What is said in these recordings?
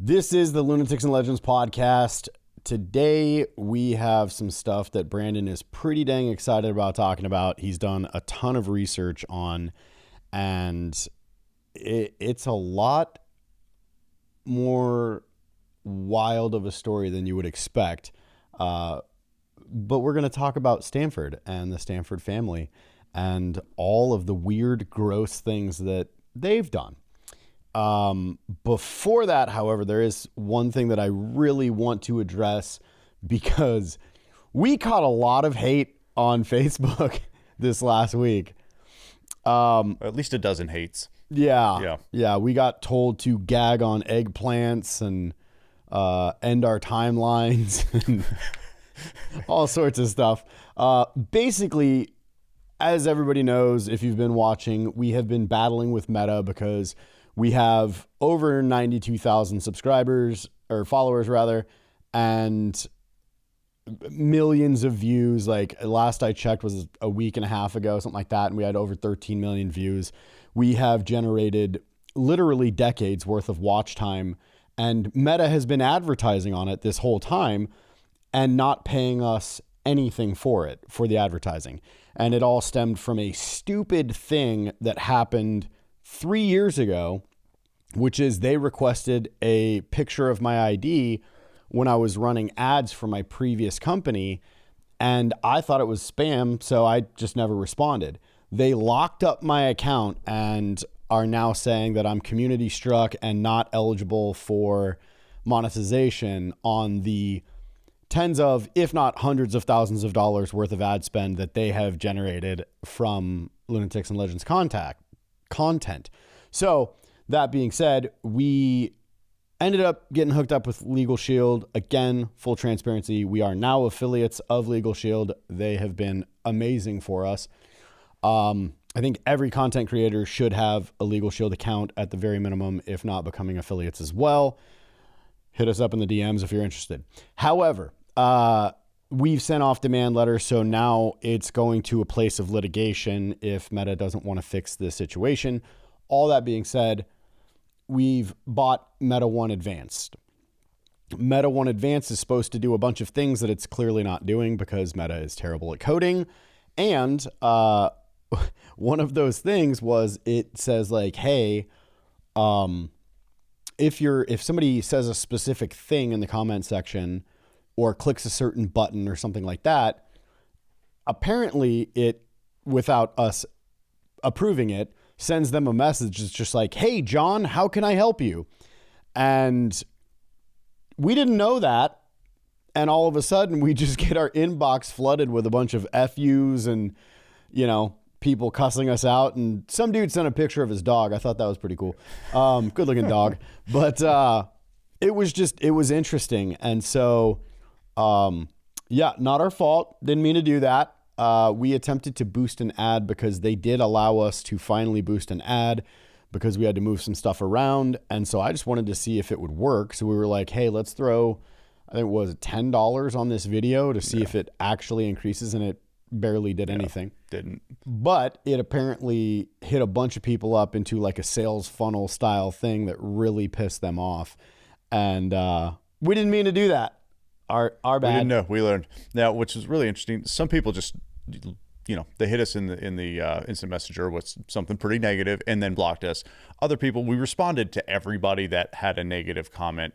This is the Lunatics and Legends Podcast. Today, we have some stuff that Brandon is pretty dang excited about talking about. He's done a ton of research on, and it's a lot more wild of a story than you would expect. But we're going to talk about Stanford and the Stanford family and all of the weird, gross things that they've done. Before that, however, there is one thing that I really want to address because we caught a lot of hate on Facebook this last week. At least a dozen hates. Yeah. We got told to gag on eggplants and end our timelines and all sorts of stuff. Basically, as everybody knows, if you've been watching, we have been battling with Meta because we have over 92,000 subscribers or followers rather, and millions of views. Like last I checked was a week and a half ago, something like that. And we had over 13 million views. We have generated literally decades worth of watch time, and Meta has been advertising on it this whole time and not paying us anything for it, for the advertising. And it all stemmed from a stupid thing that happened 3 years ago, which is they requested a picture of my ID when I was running ads for my previous company, and I thought it was spam, so I just never responded. They locked up my account and are now saying that I'm community struck and not eligible for monetization on the tens of, if not hundreds of thousands of dollars worth of ad spend that they have generated from Lunatics and Legends content. So that being said, we ended up getting hooked up with Legal Shield. Again, full transparency, we are now affiliates of Legal Shield. They have been amazing for us. I think every content creator should have a Legal Shield account at the very minimum, if not becoming affiliates as well. Hit us up in the DMs if you're interested. However, we've sent off demand letters, so now it's going to a place of litigation if Meta doesn't want to fix this situation. All that being said, we've bought Meta One Advanced. Meta One Advanced is supposed to do a bunch of things that it's clearly not doing because Meta is terrible at coding. And one of those things was it says like, hey, if somebody says a specific thing in the comment section or clicks a certain button or something like that, apparently it, without us approving it, sends them a message. It's just like, hey, John, how can I help you? And we didn't know that. And all of a sudden we just get our inbox flooded with a bunch of FUs and, people cussing us out. And some dude sent a picture of his dog. I thought that was pretty cool. Good looking dog. But it was interesting. And so, not our fault. Didn't mean to do that. We attempted to boost an ad because they did allow us to finally boost an ad because we had to move some stuff around. And so I just wanted to see if it would work. So we were like, hey, let's throw, I think it was $10 on this video to see if it actually increases, and it barely did anything. Didn't. But it apparently hit a bunch of people up into like a sales funnel style thing that really pissed them off. And we didn't mean to do that. Our bad. We didn't know. We learned. Now, which is really interesting. Some people just, they hit us in the instant messenger with something pretty negative and then blocked us. Other people, we responded to everybody that had a negative comment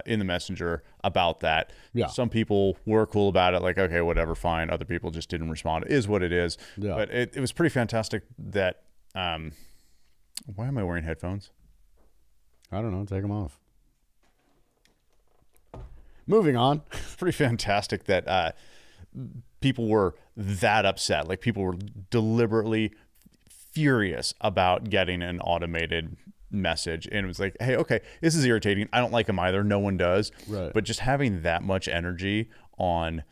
in the messenger about that. Yeah. Some people were cool about it, like, okay, whatever, fine. Other people just didn't respond. It is what it is. Yeah. But it was pretty fantastic that. Why am I wearing headphones? I don't know. Take them off. Moving on. Pretty fantastic that people were that upset. Like, people were deliberately furious about getting an automated message. And it was like, hey, okay, this is irritating. I don't like them either. No one does. Right. But just having that much energy on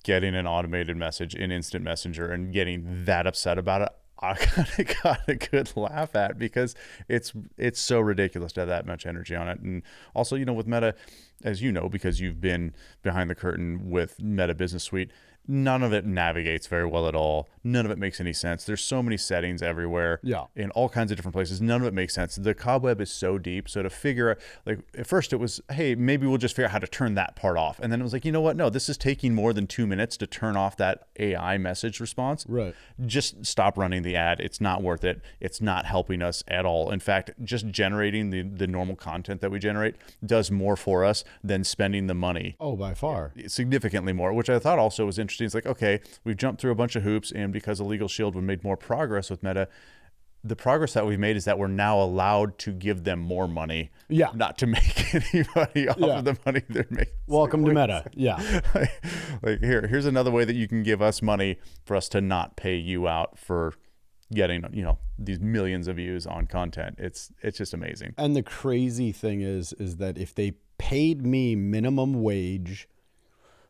getting an automated message in instant messenger and getting that upset about it, I kind of got a good laugh at, because it's so ridiculous to have that much energy on it. And also, with Meta, as you know, because you've been behind the curtain with Meta Business Suite, None of it navigates very well at all. None of it makes any sense. There's so many settings everywhere in all kinds of different places. None of it makes sense. The cobweb is so deep. So to figure out, like at first it was, hey, maybe we'll just figure out how to turn that part off. And then it was like, you know what? No, this is taking more than 2 minutes to turn off that AI message response. Right. Just stop running the ad. It's not worth it. It's not helping us at all. In fact, just generating the normal content that we generate does more for us than spending the money. Oh, by far. Significantly more, which I thought also was interesting. It's like, okay, we've jumped through a bunch of hoops, and because of Legal Shield, we made more progress with Meta. The progress that we've made is that we're now allowed to give them more money, not to make any money off of the money they're making. Welcome to Meta. Yeah. Like here's another way that you can give us money for us to not pay you out for getting, these millions of views on content. It's just amazing. And the crazy thing is that if they paid me minimum wage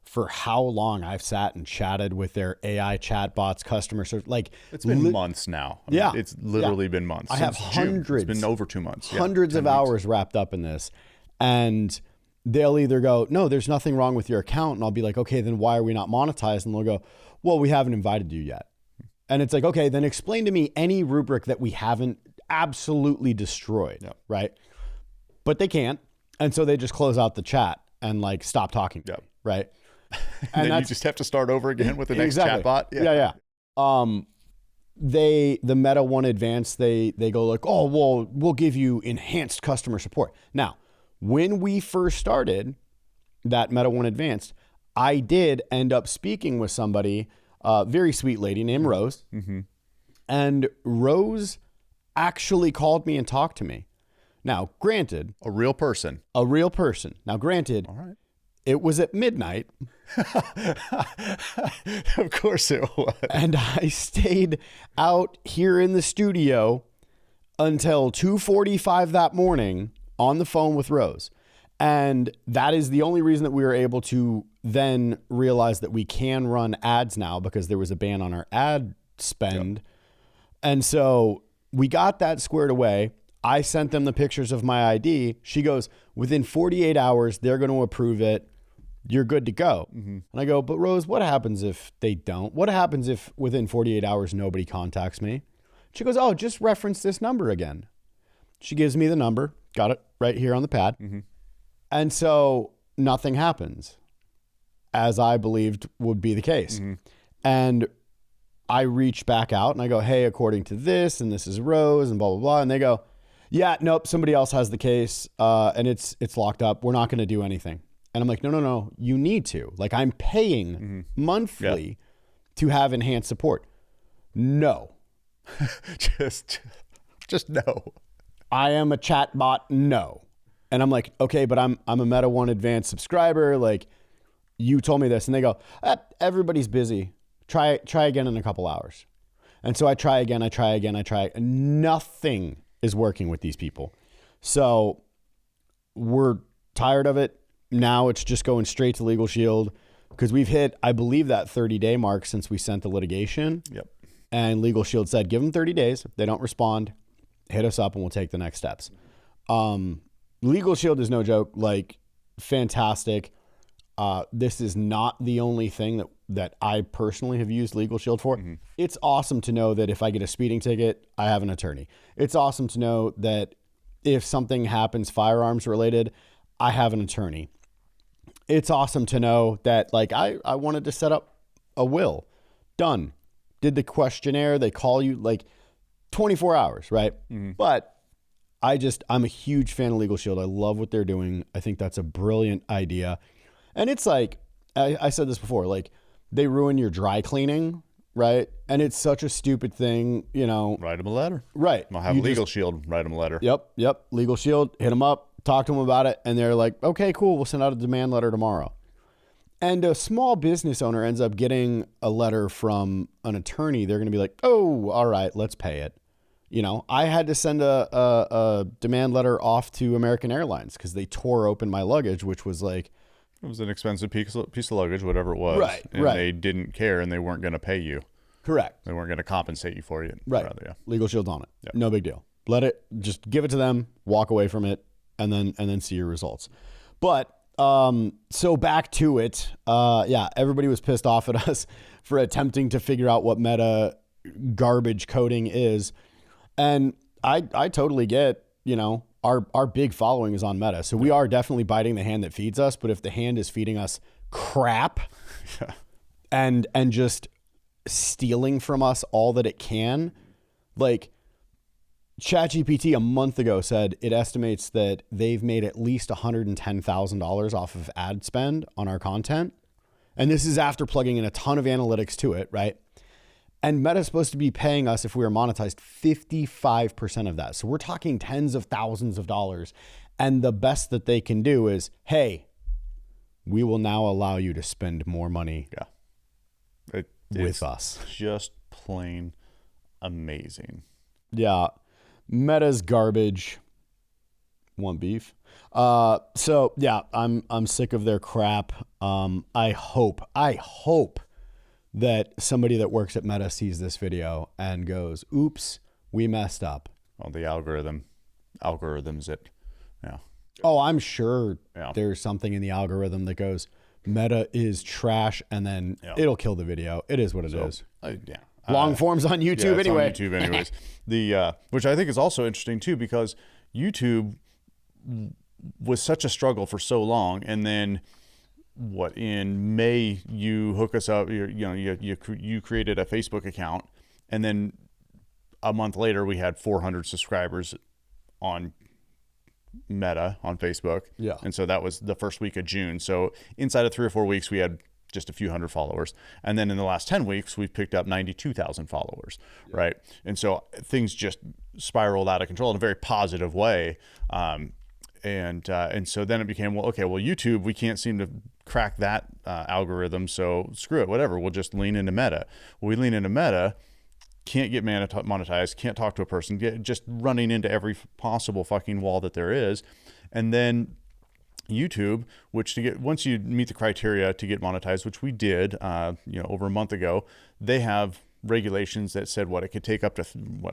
for how long I've sat and chatted with their AI chatbots, customer service, like it's been months now. I mean, it's literally been months. I have hundreds. It's been over 2 months. Hundreds of hours wrapped up in this, and they'll either go, no, there's nothing wrong with your account, and I'll be like, okay, then why are we not monetized? And they'll go, well, we haven't invited you yet. And it's like, okay, then explain to me any rubric that we haven't absolutely destroyed, right? But they can't, and so they just close out the chat and like stop talking to me, right? And then you just have to start over again with the next chatbot. Yeah. The Meta One Advanced, they go like, oh, well, we'll give you enhanced customer support. Now, when we first started that Meta One Advanced, I did end up speaking with somebody, very sweet lady named Rose. Mm-hmm. And Rose actually called me and talked to me. Now, granted. A real person. Now, granted. All right. It was at midnight. Of course it was. And I stayed out here in the studio until 2:45 that morning on the phone with Rose. And that is the only reason that we were able to then realize that we can run ads now, because there was a ban on our ad spend. And so we got that squared away. I sent them the pictures of my ID. She goes, within 48 hours, they're going to approve it. You're good to go. Mm-hmm. And I go, but Rose, what happens if they don't? What happens if within 48 hours, nobody contacts me? She goes, oh, just reference this number again. She gives me the number. Got it right here on the pad. Mm-hmm. And so nothing happens, as I believed would be the case. Mm-hmm. And I reach back out and I go, hey, according to this, and this is Rose and blah, blah, blah. And they go, yeah, nope, somebody else has the case and it's locked up. We're not going to do anything. And I'm like, no, you need to. Like, I'm paying monthly to have enhanced support. No. just no. I am a chat bot. No. And I'm like, okay, but I'm a Meta One Advanced subscriber. Like, you told me this. And they go, everybody's busy. Try again in a couple hours. And so I try again. And nothing is working with these people. So we're tired of it. Now it's just going straight to Legal Shield, because we've hit, I believe, that 30-day mark since we sent the litigation. Yep. And Legal Shield said, give them 30 days. If they don't respond, hit us up and we'll take the next steps. Legal Shield is no joke, like, fantastic. This is not the only thing that I personally have used Legal Shield for. Mm-hmm. It's awesome to know that if I get a speeding ticket, I have an attorney. It's awesome to know that if something happens firearms related, I have an attorney. It's awesome to know that, like, I wanted to set up a will. Done. Did the questionnaire. They call you like 24 hours, right? Mm-hmm. But I'm a huge fan of Legal Shield. I love what they're doing. I think that's a brilliant idea. And it's like, I said this before, like, they ruin your dry cleaning, right? And it's such a stupid thing, Write them a letter. Right. I'll have Legal Shield write them a letter. Yep. Legal Shield, hit them up. Talk to them about it, and they're like, okay, cool, we'll send out a demand letter tomorrow. And a small business owner ends up getting a letter from an attorney. They're going to be like, oh, all right, let's pay it. I had to send a demand letter off to American Airlines because they tore open my luggage, which was like... It was an expensive piece of luggage, whatever it was. Right. They didn't care, and they weren't going to pay you. Correct. They weren't going to compensate you for it. Right. Rather, Legal Shield's on it. Yep. No big deal. Just give it to them, walk away from it, and then see your results. But So back to it. Yeah, everybody was pissed off at us for attempting to figure out what meta garbage coding is. And I totally get, our big following is on Meta. So we are definitely biting the hand that feeds us. But if the hand is feeding us crap and just stealing from us all that it can, like ChatGPT a month ago said it estimates that they've made at least $110,000 off of ad spend on our content. And this is after plugging in a ton of analytics to it, right? And Meta's supposed to be paying us, if we were monetized, 55% of that. So we're talking tens of thousands of dollars. And the best that they can do is, hey, we will now allow you to spend more money with us. Just plain amazing. Yeah. Meta's garbage. Want beef? So yeah, I'm sick of their crap. I hope that somebody that works at Meta sees this video and goes, oops, we messed up. Well, the algorithms it. Yeah. Oh, I'm sure there's something in the algorithm that goes, Meta is trash, and then it'll kill the video. It is what it is. Long forms on YouTube anyway. On YouTube anyways. Which I think is also interesting too, because YouTube was such a struggle for so long, and then in May you hook us up, you created a Facebook account, and then a month later we had 400 subscribers on Meta on Facebook. Yeah. And so that was the first week of June. So inside of 3 or 4 weeks we had just a few hundred followers. And then in the last 10 weeks, we've picked up 92,000 followers, right? And so things just spiraled out of control in a very positive way. And so then it became, YouTube, we can't seem to crack that algorithm, so screw it, whatever. We'll just lean into Meta. We lean into Meta, can't get monetized, can't talk to a person, just running into every possible fucking wall that there is. And then YouTube, once you meet the criteria to get monetized, which we did, over a month ago, they have regulations that said it could take up to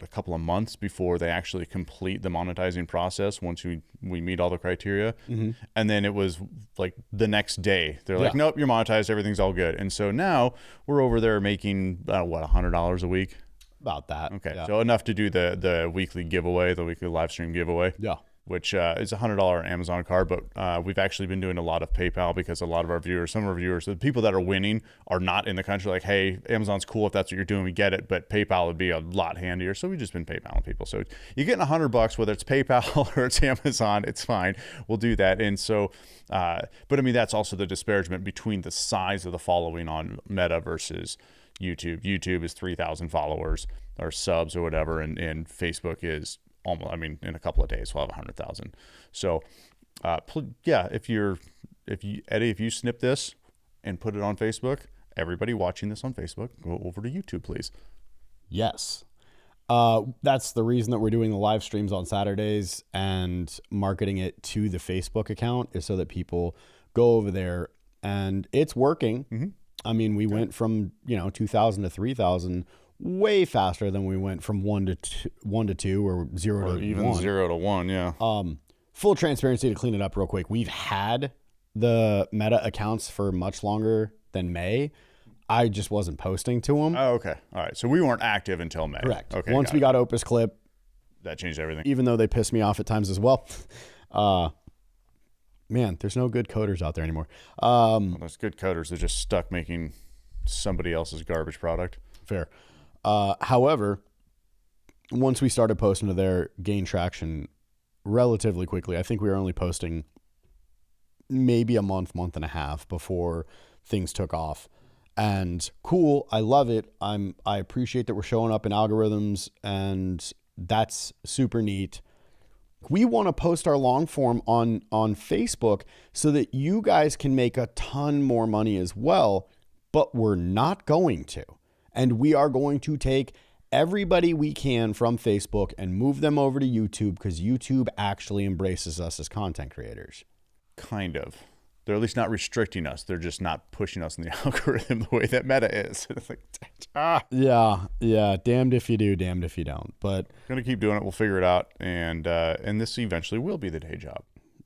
a couple of months before they actually complete the monetizing process once we meet all the criteria. Mm-hmm. And then it was like the next day they're like, nope, you're monetized, everything's all good. And so now we're over there making $100 a week, about that. Okay, so enough to do the weekly giveaway, the weekly live stream giveaway. Yeah. Which is a $100 Amazon card, but we've actually been doing a lot of PayPal because some of our viewers, the people that are winning are not in the country. Like, hey, Amazon's cool if that's what you're doing, we get it, but PayPal would be a lot handier. So we've just been PayPaling people. So you're getting $100, whether it's PayPal or it's Amazon, it's fine. We'll do that. And so, but I mean, that's also the disparagement between the size of the following on Meta versus YouTube. YouTube is 3,000 followers or subs or whatever, and Facebook is almost, in a couple of days we'll have 100,000. So if you snip this and put it on Facebook, everybody watching this on Facebook, go over to YouTube, please. Yes. That's the reason that we're doing the live streams on Saturdays and marketing it to the Facebook account, is so that people go over there, and it's working. Mm-hmm. We went from 2,000 to 3,000 way faster than we went from 1 to 2 or 0 to even 1. 0 to 1. Yeah. Full transparency, to clean it up real quick, we've had the Meta accounts for much longer than May. I just wasn't posting to them. Oh, okay. All right. So we weren't active until May. Correct. Okay. Once we got Opus Clip, that changed everything. Even though they pissed me off at times as well. Man, there's no good coders out there anymore. Those good coders, they're just stuck making somebody else's garbage product. Fair. However, once we started posting to there, gained traction relatively quickly. I think we were only posting maybe a month and a half before things took off. And cool, I love it. I appreciate that we're showing up in algorithms, and that's super neat. We want to post our long form on Facebook so that you guys can make a ton more money as well, but we're not going to. And we are going to take everybody we can from Facebook and move them over to YouTube, because YouTube actually embraces us as content creators. Kind of. They're at least not restricting us. They're just not pushing us in the algorithm the way that Meta is. It's like, Yeah. Damned if you do, damned if you don't. But we're going to keep doing it. We'll figure it out. And this eventually will be the day job.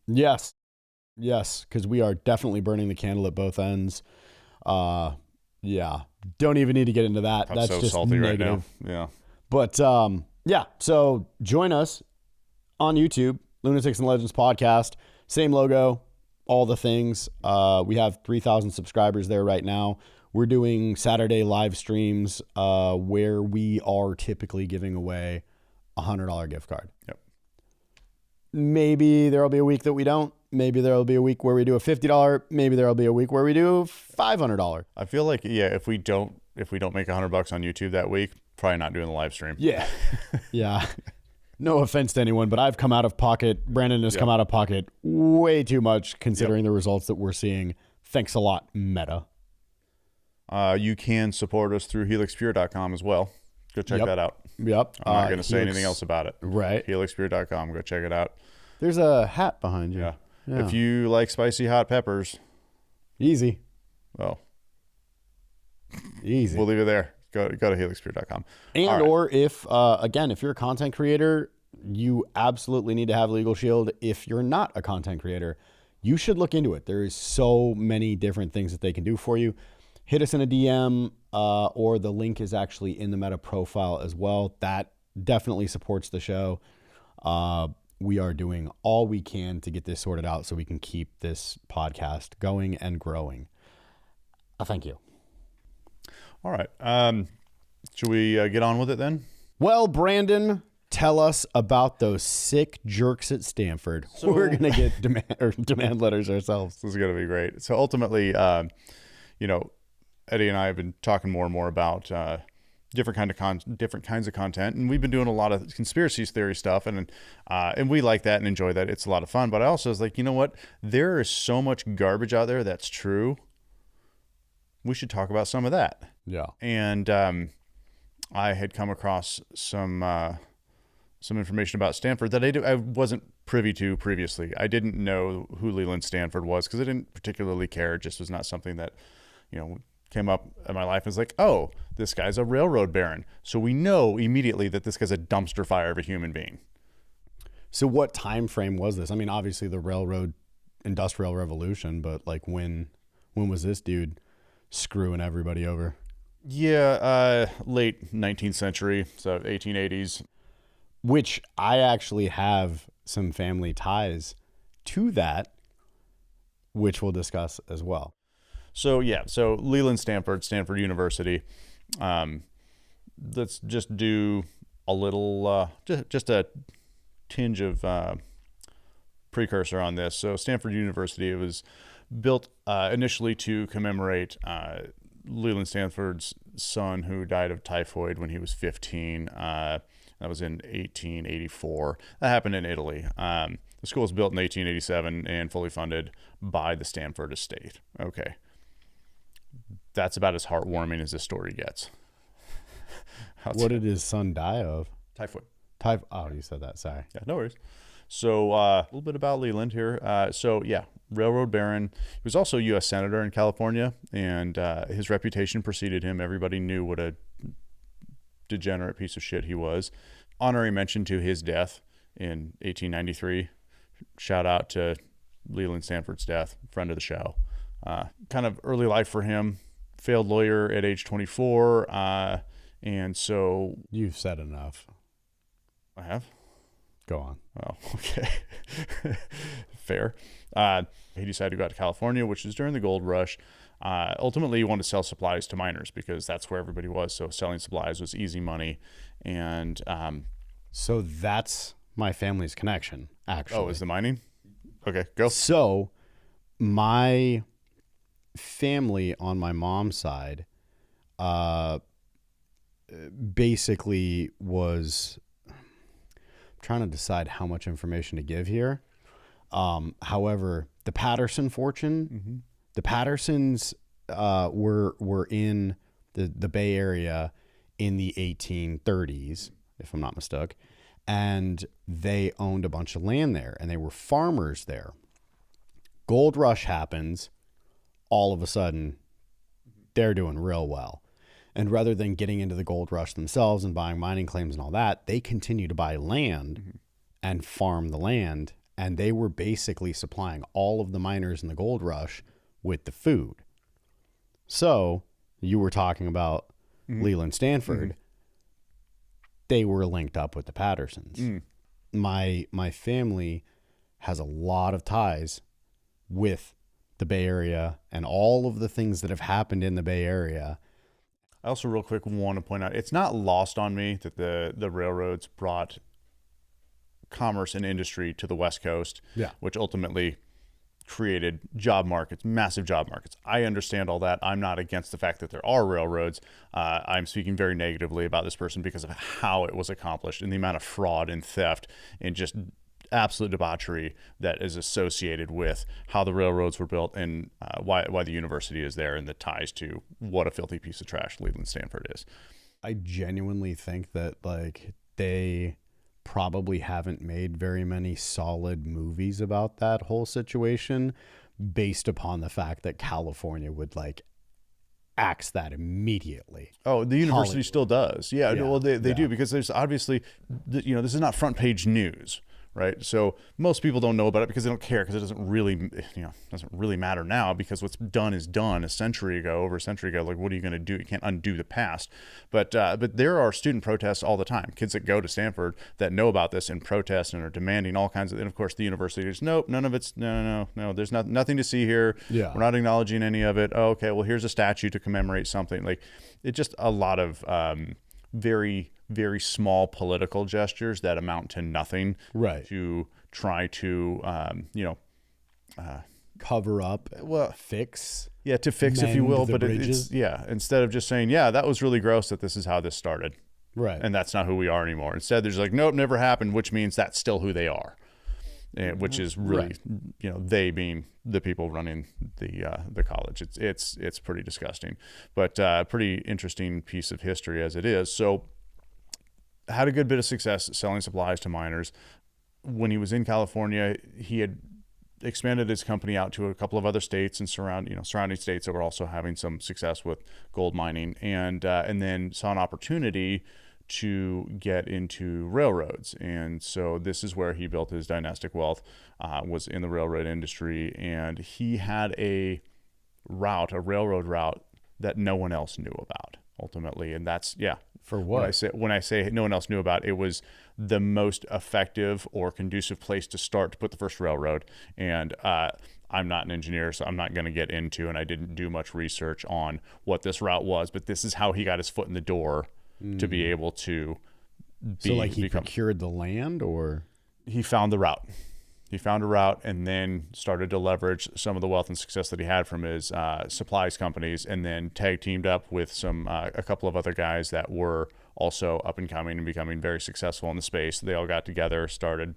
Yes. Yes, because we are definitely burning the candle at both ends. Yeah, don't even need to get into that. I'm That's so just salty negative. right now. Yeah. But yeah, so join us on YouTube, Lunatics and Legends Podcast. Same logo, all the things. We have 3,000 subscribers there right now. We're doing Saturday live streams where we are typically giving away a $100 gift card. Yep. Maybe there'll be a week that we don't. Maybe there'll be a week where we do a $50. Maybe there'll be a week where we do $500. I feel like, yeah, if we don't make $100 on YouTube that week, probably not doing the live stream. Yeah. Yeah. No offense to anyone, but I've come out of pocket. Brandon has come out of pocket way too much considering the results that we're seeing. Thanks a lot, Meta. You can support us through helixpure.com as well. Go check that out. Yep. I'm not going to say anything else about it. Right. helixpure.com. Go check it out. There's a hat behind you. Yeah. Yeah. If you like spicy hot peppers, Easy. well, Easy. we'll leave it there. Go to helixpure.com. And or if, again, if you're a content creator, you absolutely need to have Legal Shield. If you're not a content creator, you should look into it. There is so many different things that they can do for you. Hit us in a DM, or the link is actually in the Meta profile as well. That definitely supports the show. We are doing all we can to get this sorted out so we can keep this podcast going and growing. Thank you. All right. Should we get on with it then? Well, Brandon, tell us about those sick jerks at Stanford. We're going to get demand letters ourselves. This is going to be great. So ultimately, Eddie and I have been talking more and more about different kinds of content, and we've been doing a lot of conspiracy theory stuff, and we like that and enjoy that. It's a lot of fun. But I also was like, you know what? There is so much garbage out there that's true. We should talk about some of that. Yeah. And I had come across some information about Stanford that I wasn't privy to previously. I didn't know who Leland Stanford was because I didn't particularly care. It just was not something that, came up in my life. It was like, oh, this guy's a railroad baron. So we know immediately that this guy's a dumpster fire of a human being. So what time frame was this? I mean, obviously the railroad industrial revolution, but like when was this dude screwing everybody over? Yeah, late 19th century, so 1880s. Which I actually have some family ties to that, which we'll discuss as well. So Leland Stanford, Stanford University. Let's just do a little, just a tinge of precursor on this. So Stanford University, it was built initially to commemorate Leland Stanford's son who died of typhoid when he was 15. That was in 1884. That happened in Italy. The school was built in 1887 and fully funded by the Stanford estate. Okay. That's about as heartwarming as this story gets. What did his son die of? Typhoid. Oh, you said that. Sorry. Yeah, no worries. So a little bit about Leland here. Railroad baron. He was also a U.S. Senator in California, and his reputation preceded him. Everybody knew what a degenerate piece of shit he was. Honorary mention to his death in 1893. Shout out to Leland Stanford's death, friend of the show. Kind of early life for him. Failed lawyer at age 24. And so... You've said enough. I have? Go on. Oh, okay. Fair. He decided to go out to California, which was during the gold rush. Ultimately, he wanted to sell supplies to miners because that's where everybody was. So selling supplies was easy money. And so that's my family's connection, actually. Oh, is the mining? Okay, go. So my family on my mom's side basically was... trying to decide how much information to give here. However, the Patterson fortune, the Pattersons were in the Bay Area in the 1830s, if I'm not mistaken, and they owned a bunch of land there, and they were farmers there. Gold rush happens, all of a sudden, they're doing real well. And rather than getting into the gold rush themselves and buying mining claims and all that, they continue to buy land and farm the land and they were basically supplying all of the miners in the gold rush with the food. So you were talking about Leland Stanford. They were linked up with the Pattersons. My family has a lot of ties with the Bay Area and all of the things that have happened in the Bay Area. I also real quick want to point out, it's not lost on me that the railroads brought commerce and industry to the West Coast, which ultimately created job markets, massive job markets. I understand all that. I'm not against the fact that there are railroads. I'm speaking very negatively about this person because of how it was accomplished and the amount of fraud and theft and just absolute debauchery that is associated with how the railroads were built and why the university is there and the ties to what a filthy piece of trash Leland Stanford is. I genuinely think that like they probably haven't made very many solid movies about that whole situation based upon the fact that California would like axe that immediately. Oh, the university Hollywood. still does. Yeah. Well, they do, because there's obviously, this is not front page news, right? So most people don't know about it because they don't care, because it doesn't really matter now, because what's done is done over a century ago. Like, what are you going to do? You can't undo the past. But there are student protests all the time. Kids that go to Stanford that know about this and protest and are demanding all kinds of, and of course the university is, nope, none of it's, no, there's nothing to see here. Yeah. We're not acknowledging any of it. Oh, okay, well, here's a statue to commemorate something. Like, it's just a lot of very, very small political gestures that amount to nothing, Right. to try to Cover up, fix. Yeah, to fix, if you mend will, the but bridges. instead of just saying, yeah, that was really gross that this is how this started, Right. and that's not who we are anymore. Instead, there's like, nope, never happened, which means that's still who they are, which is really, they being the people running the college. It's pretty disgusting, but pretty interesting piece of history as it is. So, had a good bit of success selling supplies to miners. When he was in California, he had expanded his company out to a couple of other states and surrounding states that were also having some success with gold mining, and then saw an opportunity to get into railroads. And so this is where he built his dynastic wealth, was in the railroad industry, and he had a railroad route that no one else knew about ultimately. And that's, For what? when I say no one else knew about, it was the most effective or conducive place to start to put the first railroad. And I'm not an engineer, so I'm not going to get into, and I didn't do much research on what this route was, but this is how he got his foot in the door to be able to procured the land, or he found the route. He found a route and then started to leverage some of the wealth and success that he had from his supplies companies, and then tag teamed up with a couple of other guys that were also up and coming and becoming very successful in the space. They all got together, started,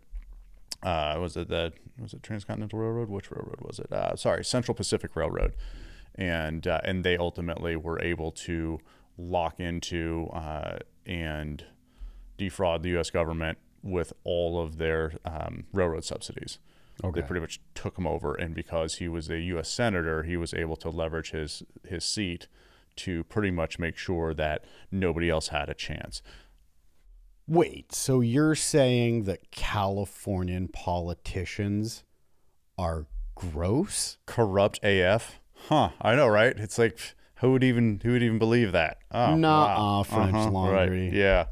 was it Transcontinental Railroad? Which railroad was it? Central Pacific Railroad. And they ultimately were able to lock into and defraud the U.S. government with all of their railroad subsidies. Okay. They pretty much took him over, and because he was a U.S. senator, he was able to leverage his seat to pretty much make sure that nobody else had a chance. Wait, so you're saying that Californian politicians are gross? Corrupt AF? Huh, I know, right? It's like, who would even believe that? Oh, wow. French laundry. Right. Yeah.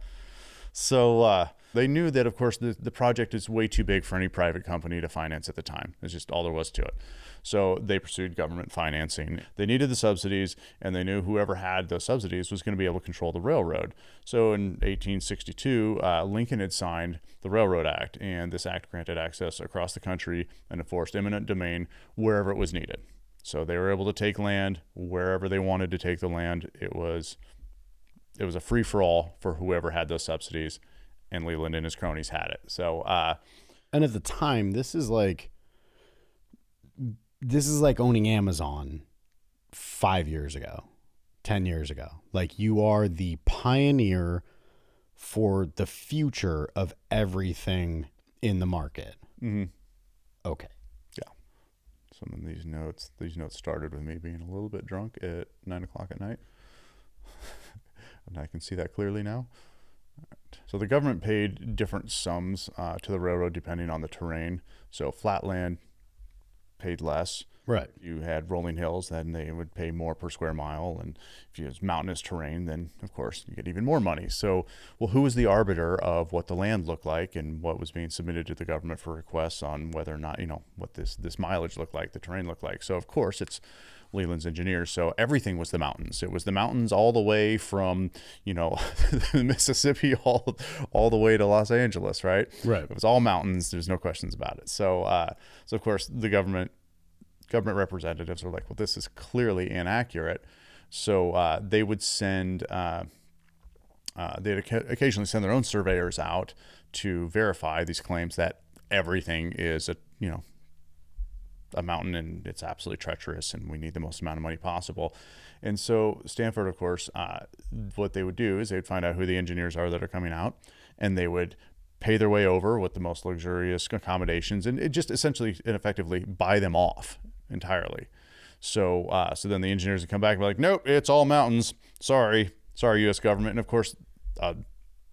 So they knew that, of course, the project is way too big for any private company to finance at the time. It's just all there was to it. So they pursued government financing. They needed the subsidies, and they knew whoever had those subsidies was going to be able to control the railroad. So in 1862, Lincoln had signed the Railroad Act, and this act granted access across the country and enforced eminent domain wherever it was needed. So they were able to take land wherever they wanted to take the land. It was a free-for-all for whoever had those subsidies, and Leland and his cronies had it. So, and at the time, this is like owning Amazon 5 years ago, 10 years ago. Like, you are the pioneer for the future of everything in the market. Mm-hmm. Okay. Yeah. Some of these notes started with me being a little bit drunk at 9:00 at night. And I can see that clearly now. All right. So the government paid different sums to the railroad depending on the terrain. So flatland paid less. Right. If you had rolling hills, then they would pay more per square mile. And if you had mountainous terrain, then of course you get even more money. So, well, who was the arbiter of what the land looked like and what was being submitted to the government for requests on whether or not, what this mileage looked like, the terrain looked like? So of course it's Leland's engineers. So everything was the mountains. It was the mountains all the way from, Mississippi all the way to Los Angeles, right? Right. It was all mountains. There's no questions about it. So of course the government representatives were like, well, this is clearly inaccurate. So they would they'd occasionally send their own surveyors out to verify these claims that everything is a mountain and it's absolutely treacherous and we need the most amount of money possible. And so Stanford, of course, what they would do is they'd find out who the engineers are that are coming out, and they would pay their way over with the most luxurious accommodations and it just essentially and effectively buy them off entirely. So then the engineers would come back and be like, nope, it's all mountains. Sorry, U.S. government. And of course,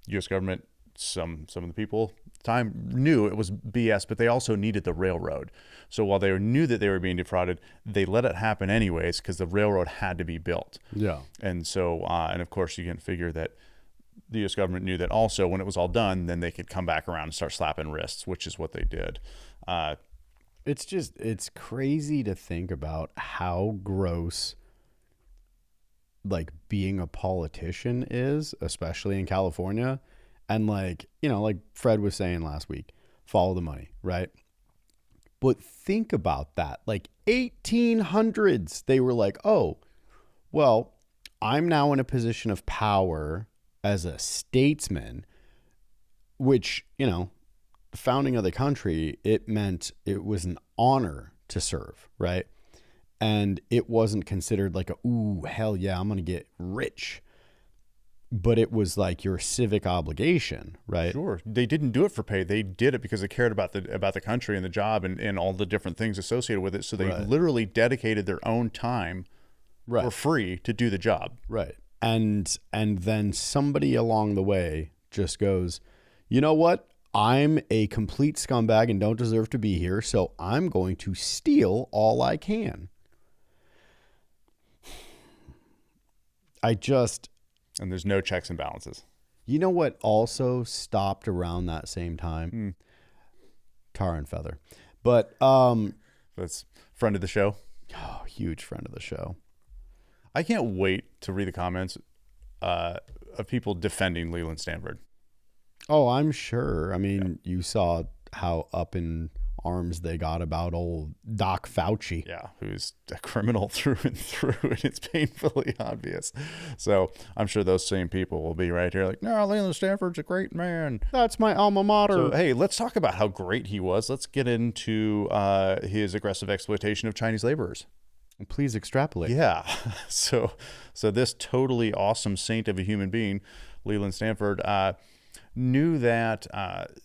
U.S. government, some of the people at the time knew it was BS, but they also needed the railroad. So while they knew that they were being defrauded, they let it happen anyways because the railroad had to be built. Yeah. And so, and of course, you can figure that the U.S. government knew that also when it was all done, then they could come back around and start slapping wrists, which is what they did. It's crazy to think about how gross like being a politician is, especially in California. And like Fred was saying last week, follow the money, right? But think about that. Like 1800s, they were like, oh, well, I'm now in a position of power as a statesman, which, founding of the country, it meant it was an honor to serve, right? And it wasn't considered like ooh, hell yeah, I'm going to get rich. But it was like your civic obligation, right? Sure. They didn't do it for pay. They did it because they cared about the country and the job and all the different things associated with it. So they literally dedicated their own time for free to do the job. Right. And then somebody along the way just goes, you know what? I'm a complete scumbag and don't deserve to be here, so I'm going to steal all I can. And there's no checks and balances. You know what also stopped around that same time? Tar and Feather. But that's friend of the show. Oh, huge friend of the show. I can't wait to read the comments of people defending Leland Stanford. Oh, I'm sure. I mean, you saw how up in arms they got about old Doc Fauci. Yeah, who's a criminal through and through, and it's painfully obvious. So I'm sure those same people will be right here like, no, Leland Stanford's a great man. That's my alma mater. So, hey, let's talk about how great he was. Let's get into his aggressive exploitation of Chinese laborers. Please extrapolate. Yeah. So this totally awesome saint of a human being, Leland Stanford, knew that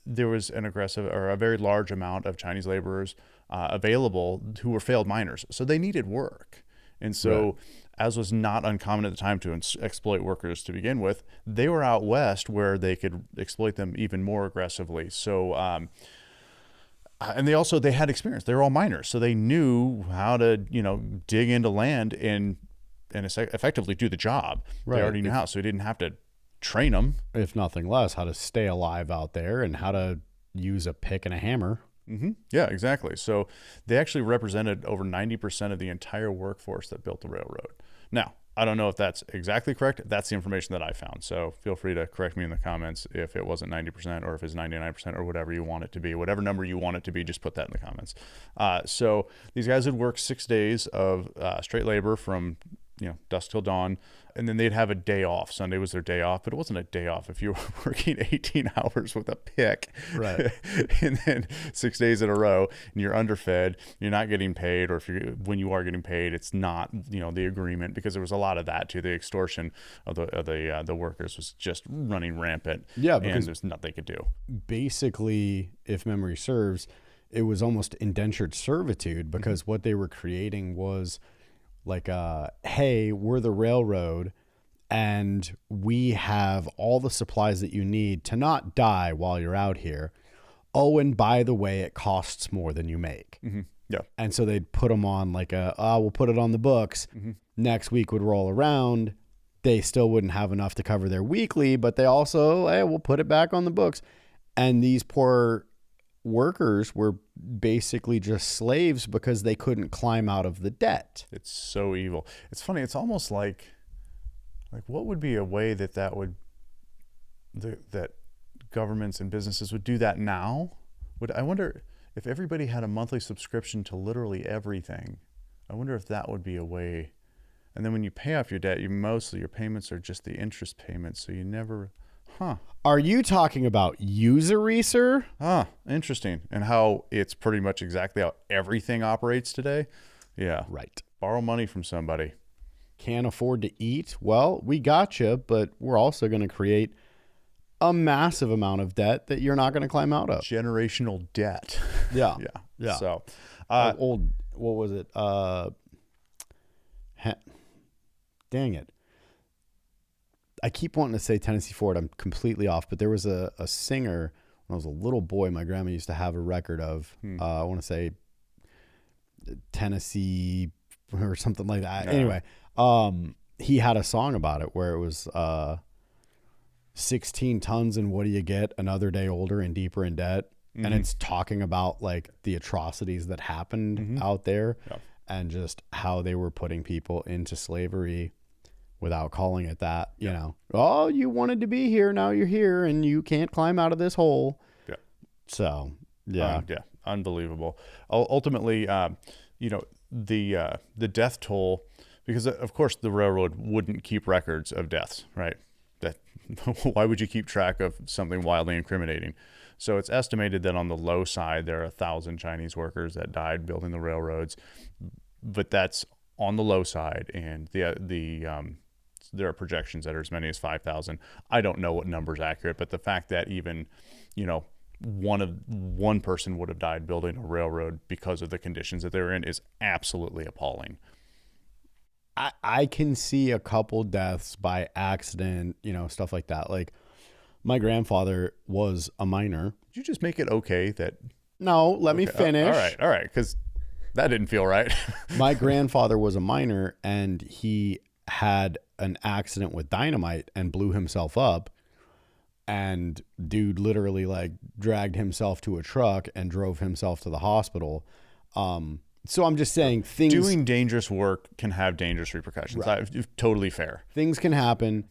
there was an aggressive or a very large amount of Chinese laborers available who were failed miners. So they needed work. And so, as was not uncommon at the time to exploit workers to begin with, they were out west where they could exploit them even more aggressively. So, and they had experience. They were all miners. So they knew how to, dig into land and effectively do the job. Right. They already knew how. So he didn't have to train them, if nothing less, how to stay alive out there and how to use a pick and a hammer. Mm-hmm. Yeah, exactly. So they actually represented over 90% of the entire workforce that built the railroad. Now, I don't know if that's exactly correct. That's the information that I found. So feel free to correct me in the comments if it wasn't 90% or if it's 99% or whatever you want it to be. Whatever number you want it to be, just put that in the comments. So these guys would work 6 days of straight labor from dusk till dawn, and then they'd have a day off. Sunday was their day off, but it wasn't a day off if you were working 18 hours with a pick, right? And then 6 days in a row, and you're underfed, you're not getting paid, or when you are getting paid, it's not the agreement, because there was a lot of that too. The extortion of the workers was just running rampant. Yeah, because there's nothing they could do. Basically, if memory serves, it was almost indentured servitude, because what they were creating was like, hey, we're the railroad, and we have all the supplies that you need to not die while you're out here. Oh, and by the way, it costs more than you make. Mm-hmm. Yeah. And so they'd put them on like we'll put it on the books. Mm-hmm. Next week would roll around. They still wouldn't have enough to cover their weekly, but they also, hey, we'll put it back on the books. And these poor workers were basically just slaves because they couldn't climb out of the debt. It's so evil. It's funny. It's almost like what would be a way that governments and businesses would do that now? I wonder if everybody had a monthly subscription to literally everything. I wonder if that would be a way. And then when you pay off your debt, your payments are just the interest payments. So you never, Are you talking about usury, sir? Interesting. And how it's pretty much exactly how everything operates today. Yeah. Right. Borrow money from somebody. Can't afford to eat? Well, we got you, but we're also going to create a massive amount of debt that you're not going to climb out of. Generational debt. Yeah. Yeah. So, what was it? Dang it. I keep wanting to say Tennessee Ford. I'm completely off, but there was a singer when I was a little boy. My grandma used to have a record of, I want to say Tennessee or something like that. Yeah. Anyway, he had a song about it where it was 16 tons and what do you get? Another day older and deeper in debt. Mm-hmm. And it's talking about like the atrocities that happened out there and just how they were putting people into slavery without calling it that, you know. Oh, you wanted to be here, now you're here and you can't climb out of this hole. Yeah. So, yeah. Unbelievable. Ultimately, the death toll, because of course the railroad wouldn't keep records of deaths, right? Why would you keep track of something wildly incriminating? So it's estimated that on the low side, there are 1,000 Chinese workers that died building the railroads, but that's on the low side. And there are projections that are as many as 5,000. I don't know what number is accurate, but the fact that even, one person would have died building a railroad because of the conditions that they were in is absolutely appalling. I can see a couple deaths by accident, stuff like that. Like my grandfather was a miner. Did you just make it okay that? No, let me finish. All right. Because that didn't feel right. My grandfather was a miner and he had an accident with dynamite and blew himself up. And dude literally like dragged himself to a truck and drove himself to the hospital. So I'm just saying things... Doing dangerous work can have dangerous repercussions. Right. Totally fair. Things can happen.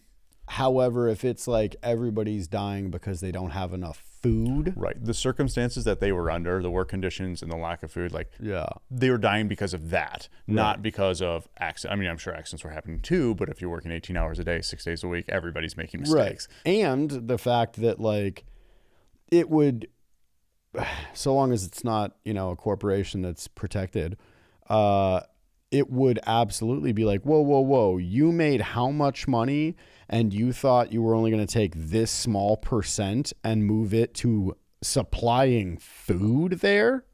However, if it's like everybody's dying because they don't have enough food... Right. The circumstances that they were under, the work conditions and the lack of food, they were dying because of that, not because of accidents. I mean, I'm sure accidents were happening too, but if you're working 18 hours a day, 6 days a week, everybody's making mistakes. Right. And the fact that like it would... So long as it's not, a corporation that's protected, it would absolutely be like, whoa. You made how much money and you thought you were only going to take this small percent and move it to supplying food there?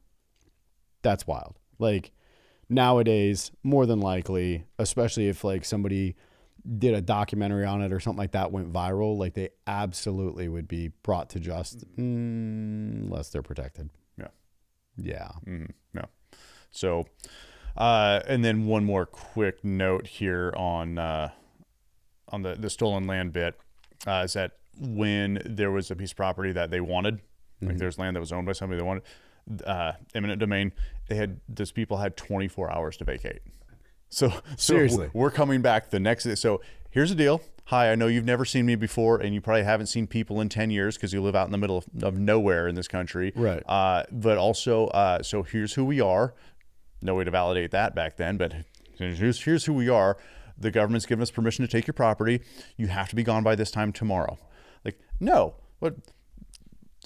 That's wild. Like nowadays, more than likely, especially if like somebody did a documentary on it or something like that went viral, like they absolutely would be brought to justice unless they're protected. Yeah. Mm-hmm. Yeah. So, and then one more quick note here on the stolen land bit is that when there was a piece of property that they wanted, like there's land that was owned by somebody they wanted, eminent domain, those people had 24 hours to vacate. So seriously, we're coming back the next day. So here's the deal. Hi, I know you've never seen me before, and you probably haven't seen people in 10 years because you live out in the middle of nowhere in this country. Right. But also, so here's who we are. No way to validate that back then, but here's who we are. The government's given us permission to take your property. You have to be gone by this time tomorrow. Like, no, but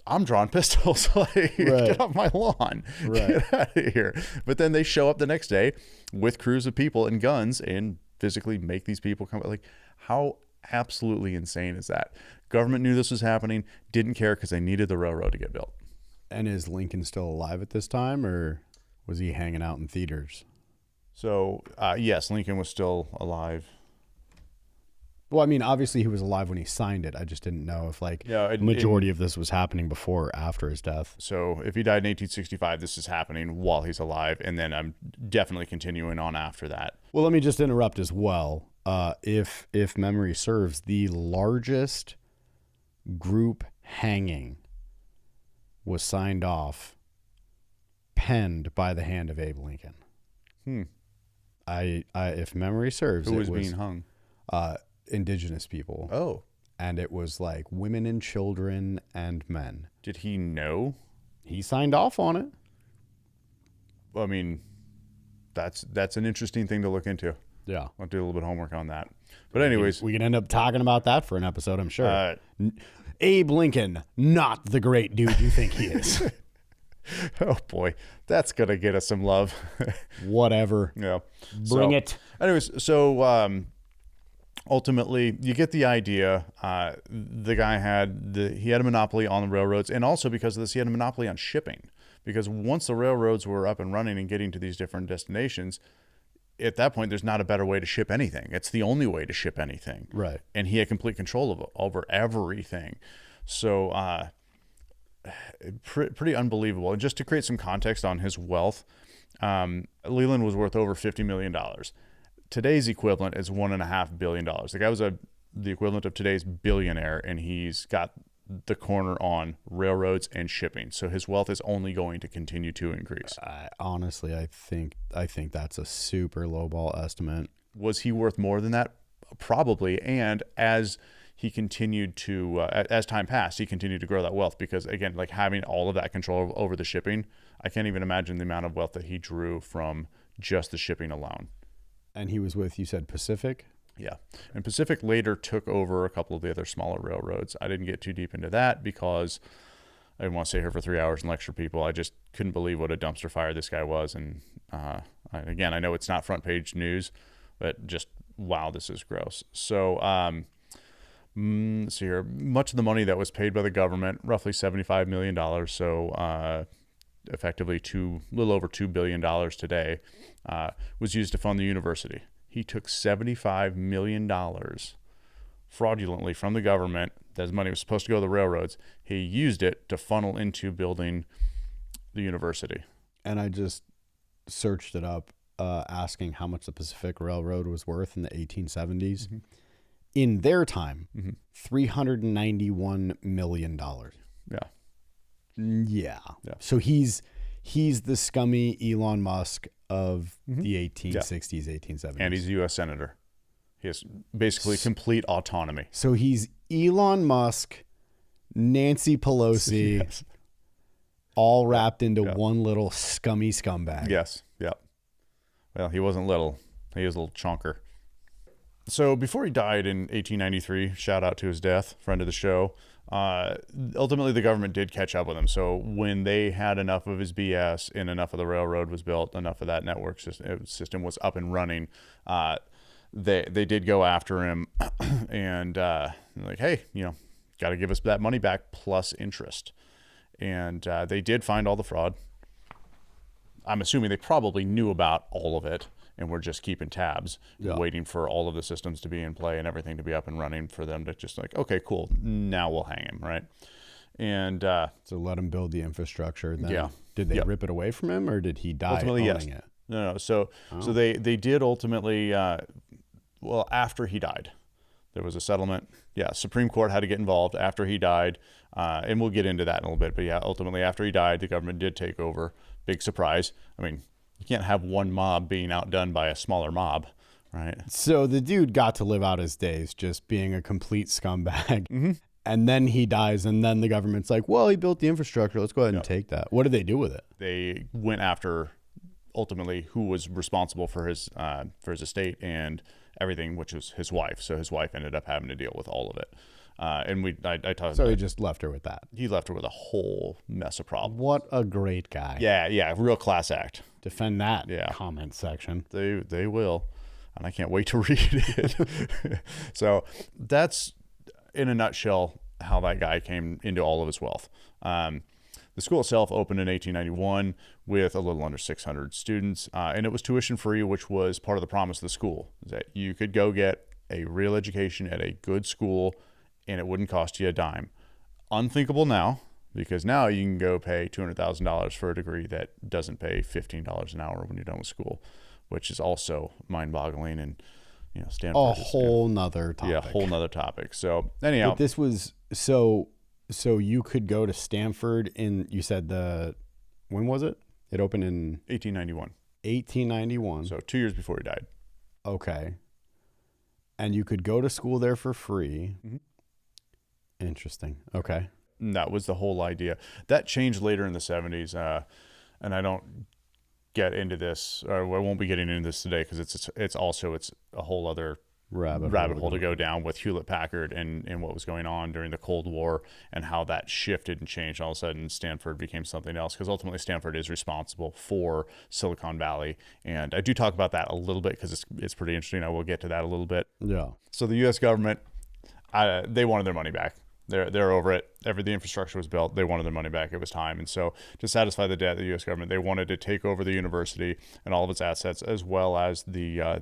I'm drawing pistols. Like, get off my lawn. Get out of here. But then they show up the next day with crews of people and guns and physically make these people come. Like, how absolutely insane is that? Government knew this was happening, didn't care because they needed the railroad to get built. And is Lincoln still alive at this time, or was he hanging out in theaters? So, yes, Lincoln was still alive. Well, I mean, obviously he was alive when he signed it. I just didn't know if like majority of this was happening before or after his death. So if he died in 1865, this is happening while he's alive, and then I'm definitely continuing on after that. Well, let me just interrupt as well. If memory serves, the largest group hanging was signed off, penned by the hand of Abe Lincoln. If memory serves, who was being hung? Indigenous people. Oh. And it was like women and children and men. Did he know? He signed off on it. I mean, that's an interesting thing to look into. Yeah. I'll do a little bit of homework on that. But anyways. We can end up talking about that for an episode, I'm sure. Abe Lincoln, not the great dude you think he is. Oh, boy. That's going to get us some love. Whatever. Yeah. Bring it. Anyways, so ultimately, you get the idea. The guy had a monopoly on the railroads, and also because of this, he had a monopoly on shipping. Because once the railroads were up and running and getting to these different destinations, at that point, there's not a better way to ship anything. It's the only way to ship anything. Right. And he had complete control over everything. So pretty unbelievable. And just to create some context on his wealth, Leland was worth over $50 million. Today's equivalent is $1.5 billion. The guy was the equivalent of today's billionaire, and he's got the corner on railroads and shipping. So his wealth is only going to continue to increase. Honestly, I think that's a super lowball estimate. Was he worth more than that? Probably. And as he continued to, as time passed, he continued to grow that wealth because, again, like having all of that control over the shipping, I can't even imagine the amount of wealth that he drew from just the shipping alone. And he was with, you said, Pacific? Yeah. And Pacific later took over a couple of the other smaller railroads. I didn't get too deep into that because I didn't want to stay here for 3 hours and lecture people. I just couldn't believe what a dumpster fire this guy was. And again, I know it's not front page news, but just, wow, this is gross. So let's see here. Much of the money that was paid by the government, roughly $75 million, so effectively a little over $2 billion today, was used to fund the university. He took $75 million fraudulently from the government. That money was supposed to go to the railroads. He used it to funnel into building the university. And I just searched it up, asking how much the Pacific Railroad was worth in the 1870s. Mm-hmm. In their time, $391 million. Yeah. Yeah. So he's the scummy Elon Musk of the 1860s, 1870s. And he's a U.S. Senator. He has basically complete autonomy. So he's Elon Musk, Nancy Pelosi, Yes. all wrapped into one little scummy scumbag. Yes. Yep. Well, he wasn't little. He was a little chonker. So before he died in 1893, shout out to his death, friend of the show, ultimately the government did catch up with him. So when they had enough of his BS and enough of the railroad was built, enough of that network system was up and running, they did go after him and like, hey, got to give us that money back plus interest. And they did find all the fraud. I'm assuming they probably knew about all of it and we're just keeping tabs, waiting for all of the systems to be in play and everything to be up and running for them to just like, okay, cool, now we'll hang him, right? And so let him build the infrastructure. Then did they rip it away from him, or did he die ultimately, owning it? No. So they did ultimately. Well, after he died, there was a settlement. Yeah, Supreme Court had to get involved after he died, and we'll get into that in a little bit. But yeah, ultimately after he died, the government did take over. Big surprise. I mean, you can't have one mob being outdone by a smaller mob, right? So the dude got to live out his days just being a complete scumbag. And then he dies, and then the government's like, well, he built the infrastructure. Let's go ahead and take that. What did they do with it? They went after, ultimately, who was responsible for his estate and everything, which was his wife. So his wife ended up having to deal with all of it. I talked. So he just left her with that. He left her with a whole mess of problems. What a great guy. Yeah, real class act. Defend that comment section. They will, and I can't wait to read it. So that's, in a nutshell, how that guy came into all of his wealth. The school itself opened in 1891 with a little under 600 students, and it was tuition free, which was part of the promise of the school, is that you could go get a real education at a good school, and it wouldn't cost you a dime. Unthinkable now, because now you can go pay $200,000 for a degree that doesn't pay $15 an hour when you're done with school, which is also mind-boggling. And Stanford a whole nother topic. Yeah, a whole nother topic. So anyhow, but this was so you could go to Stanford you said when was it? It opened in 1891. 1891. So 2 years before he died. Okay. And you could go to school there for free. Mm-hmm. Interesting. Okay. And that was the whole idea. That changed later in the 70s. And I don't get into this, or I won't be getting into this today, because it's a whole other rabbit hole to go down with Hewlett-Packard and what was going on during the Cold War and how that shifted and changed. All of a sudden, Stanford became something else, because ultimately Stanford is responsible for Silicon Valley. And I do talk about that a little bit because it's pretty interesting. I will get to that a little bit. Yeah. So the U.S. government, they wanted their money back. They're over it. The infrastructure was built. They wanted their money back. It was time. And so to satisfy the debt of the U.S. government, they wanted to take over the university and all of its assets, as well as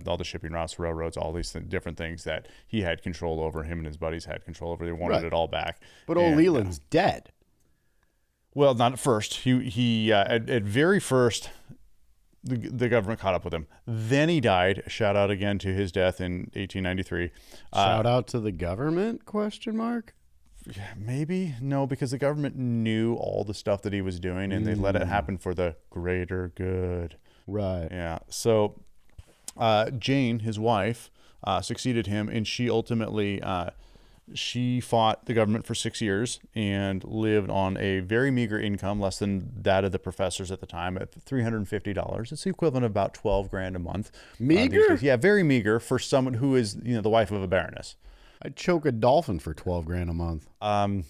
all the shipping routes, railroads, all these different things that he had control over, him and his buddies had control over. They wanted it all back. But old Leland's dead. Well, not at first. He at very first, the government caught up with him. Then he died. Shout out again to his death in 1893. Shout out to the government? ? Maybe no, because the government knew all the stuff that he was doing, and they let it happen for the greater good. Right. Yeah. So Jane, his wife, succeeded him, and she ultimately she fought the government for 6 years and lived on a very meager income, less than that of the professors at the time, at $350. It's the equivalent of about $12,000 a month. Meager? Yeah, very meager for someone who is the wife of a baroness. I'd choke a dolphin for $12,000 a month. I'm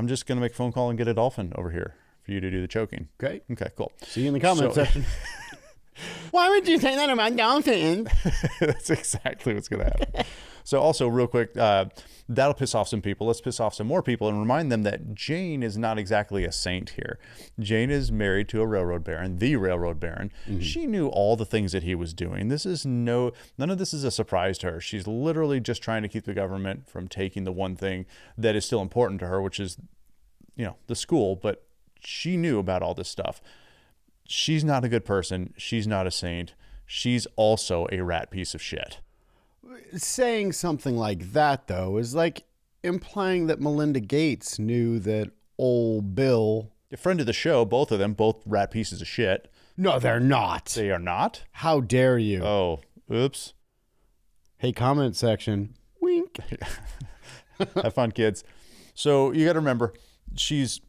just gonna make a phone call and get a dolphin over here for you to do the choking. Okay, cool. See you in the comment section. Why would you say that about dolphins? That's exactly what's gonna happen. So also, real quick, that'll piss off some people. Let's piss off some more people and remind them that Jane is not exactly a saint here. Jane is married to a railroad baron, the railroad baron. Mm-hmm. She knew all the things that he was doing. None of this is a surprise to her. She's literally just trying to keep the government from taking the one thing that is still important to her, which is, the school. But she knew about all this stuff. She's not a good person. She's not a saint. She's also a rat piece of shit. Saying something like that, though, is like implying that Melinda Gates knew that old Bill... A friend of the show, both of them, both rat pieces of shit. No, they're not. They are not? How dare you? Oh, oops. Hey, comment section. Wink. Have fun, kids. So you got to remember, she's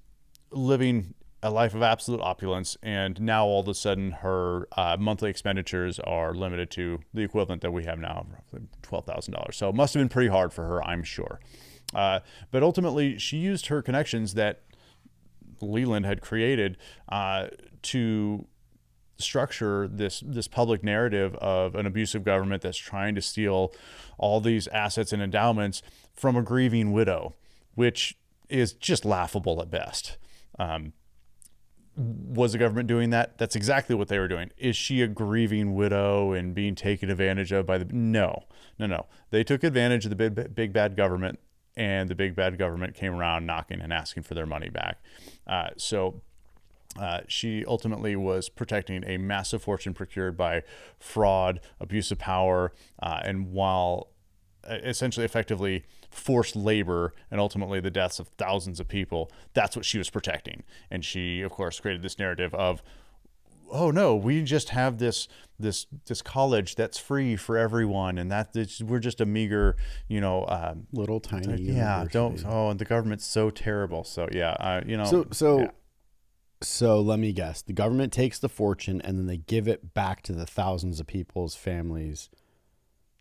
living a life of absolute opulence, and now all of a sudden her monthly expenditures are limited to the equivalent that we have now, roughly $12,000. So it must have been pretty hard for her, I'm sure. But ultimately, she used her connections that Leland had created to structure this public narrative of an abusive government that's trying to steal all these assets and endowments from a grieving widow, which is just laughable at best. Was the government doing that? That's exactly what they were doing. Is she a grieving widow and being taken advantage of by the... No. They took advantage of the big bad government, and the big bad government came around knocking and asking for their money back. So she ultimately was protecting a massive fortune procured by fraud, abuse of power, and while essentially effectively forced labor and ultimately the deaths of thousands of people, that's what she was protecting. And she, of course, created this narrative of, oh no, we just have this college that's free for everyone, and we're just a meager, little tiny university. And the government's so terrible. So So let me guess. The government takes the fortune and then they give it back to the thousands of people's families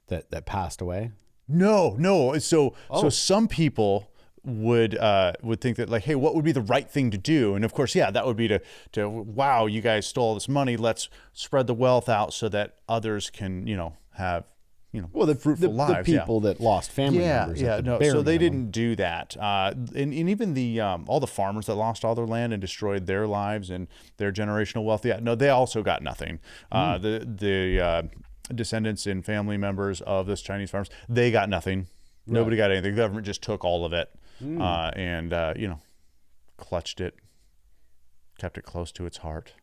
that passed away. No. So some people would think that, like, hey, what would be the right thing to do? And of course, that would be to wow, you guys stole all this money. Let's spread the wealth out so that others can, have, fruitful lives. The people that lost family members. So they didn't do that. And even all the farmers that lost all their land and destroyed their lives and their generational wealth. Yeah, no, they also got nothing. descendants and family members of this Chinese farmers, they got nothing. Right. Nobody got anything. The government just took all of it and clutched it, kept it close to its heart.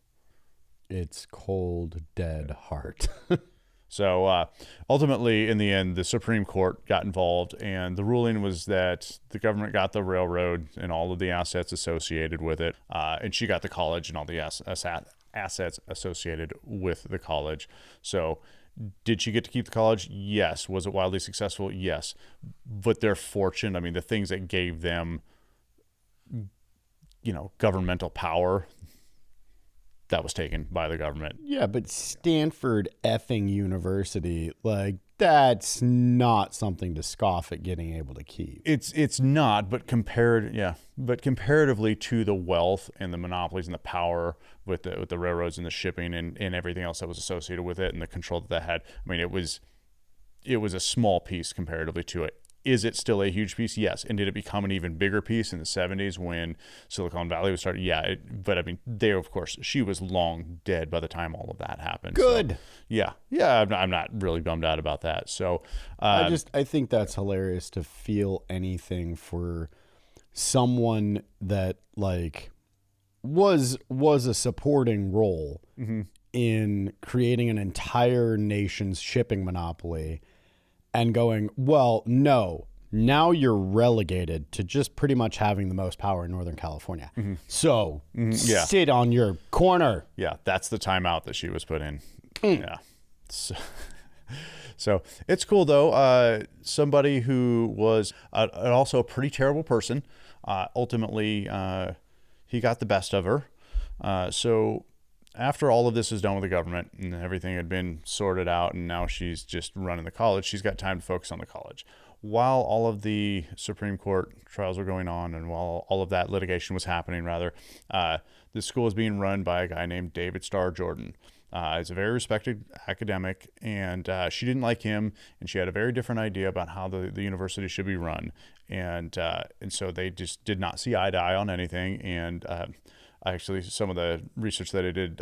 Its cold, dead heart. So ultimately, in the end, the Supreme Court got involved, and the ruling was that the government got the railroad and all of the assets associated with it, and she got the college and all the assets associated with the college. So did she get to keep the college? Yes. Was it wildly successful? Yes. But their fortune, I mean, the things that gave them, governmental power, that was taken by the government. Yeah, but Stanford effing University, like, that's not something to scoff at getting able to keep. It's not, but comparatively to the wealth and the monopolies and the power with the railroads and the shipping and everything else that was associated with it and the control that had, I mean, it was a small piece comparatively to it. Is it still a huge piece? Yes. And did it become an even bigger piece in the 70s when Silicon Valley was started? Yeah. But I mean, of course, she was long dead by the time all of that happened. Good. So, yeah. Yeah. I'm not really bummed out about that. So I think that's hilarious to feel anything for someone that like was a supporting role in creating an entire nation's shipping monopoly. And going, well, no, now you're relegated to just pretty much having the most power in Northern California. So sit on your corner. Yeah, that's the timeout that she was put in. Yeah. So it's cool, though. Somebody who was also a pretty terrible person, ultimately, he got the best of her. So after all of this is done with the government and everything had been sorted out and now she's just running the college, she's got time to focus on the college. While all of the Supreme Court trials were going on and while all of that litigation was happening, the school is being run by a guy named David Starr Jordan. He's a very respected academic, and she didn't like him, and she had a very different idea about how the university should be run. And so they just did not see eye to eye on anything, and actually, some of the research that I did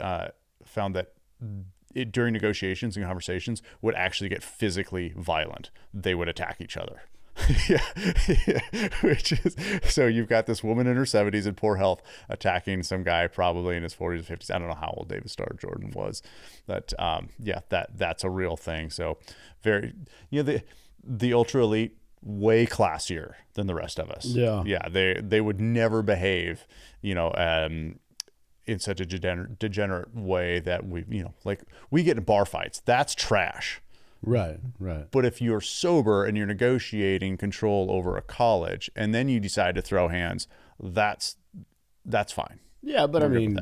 found that during negotiations and conversations would actually get physically violent. They would attack each other. Which is, so you've got this woman in her 70s in poor health attacking some guy probably in his 40s or 50s. I don't know how old David Starr Jordan was, but that's a real thing. So very, the ultra elite, way classier than the rest of us. Yeah. They would never behave, in such a degenerate way that we get in bar fights. That's trash. Right. But if you're sober and you're negotiating control over a college and then you decide to throw hands, that's fine. Yeah, but I mean,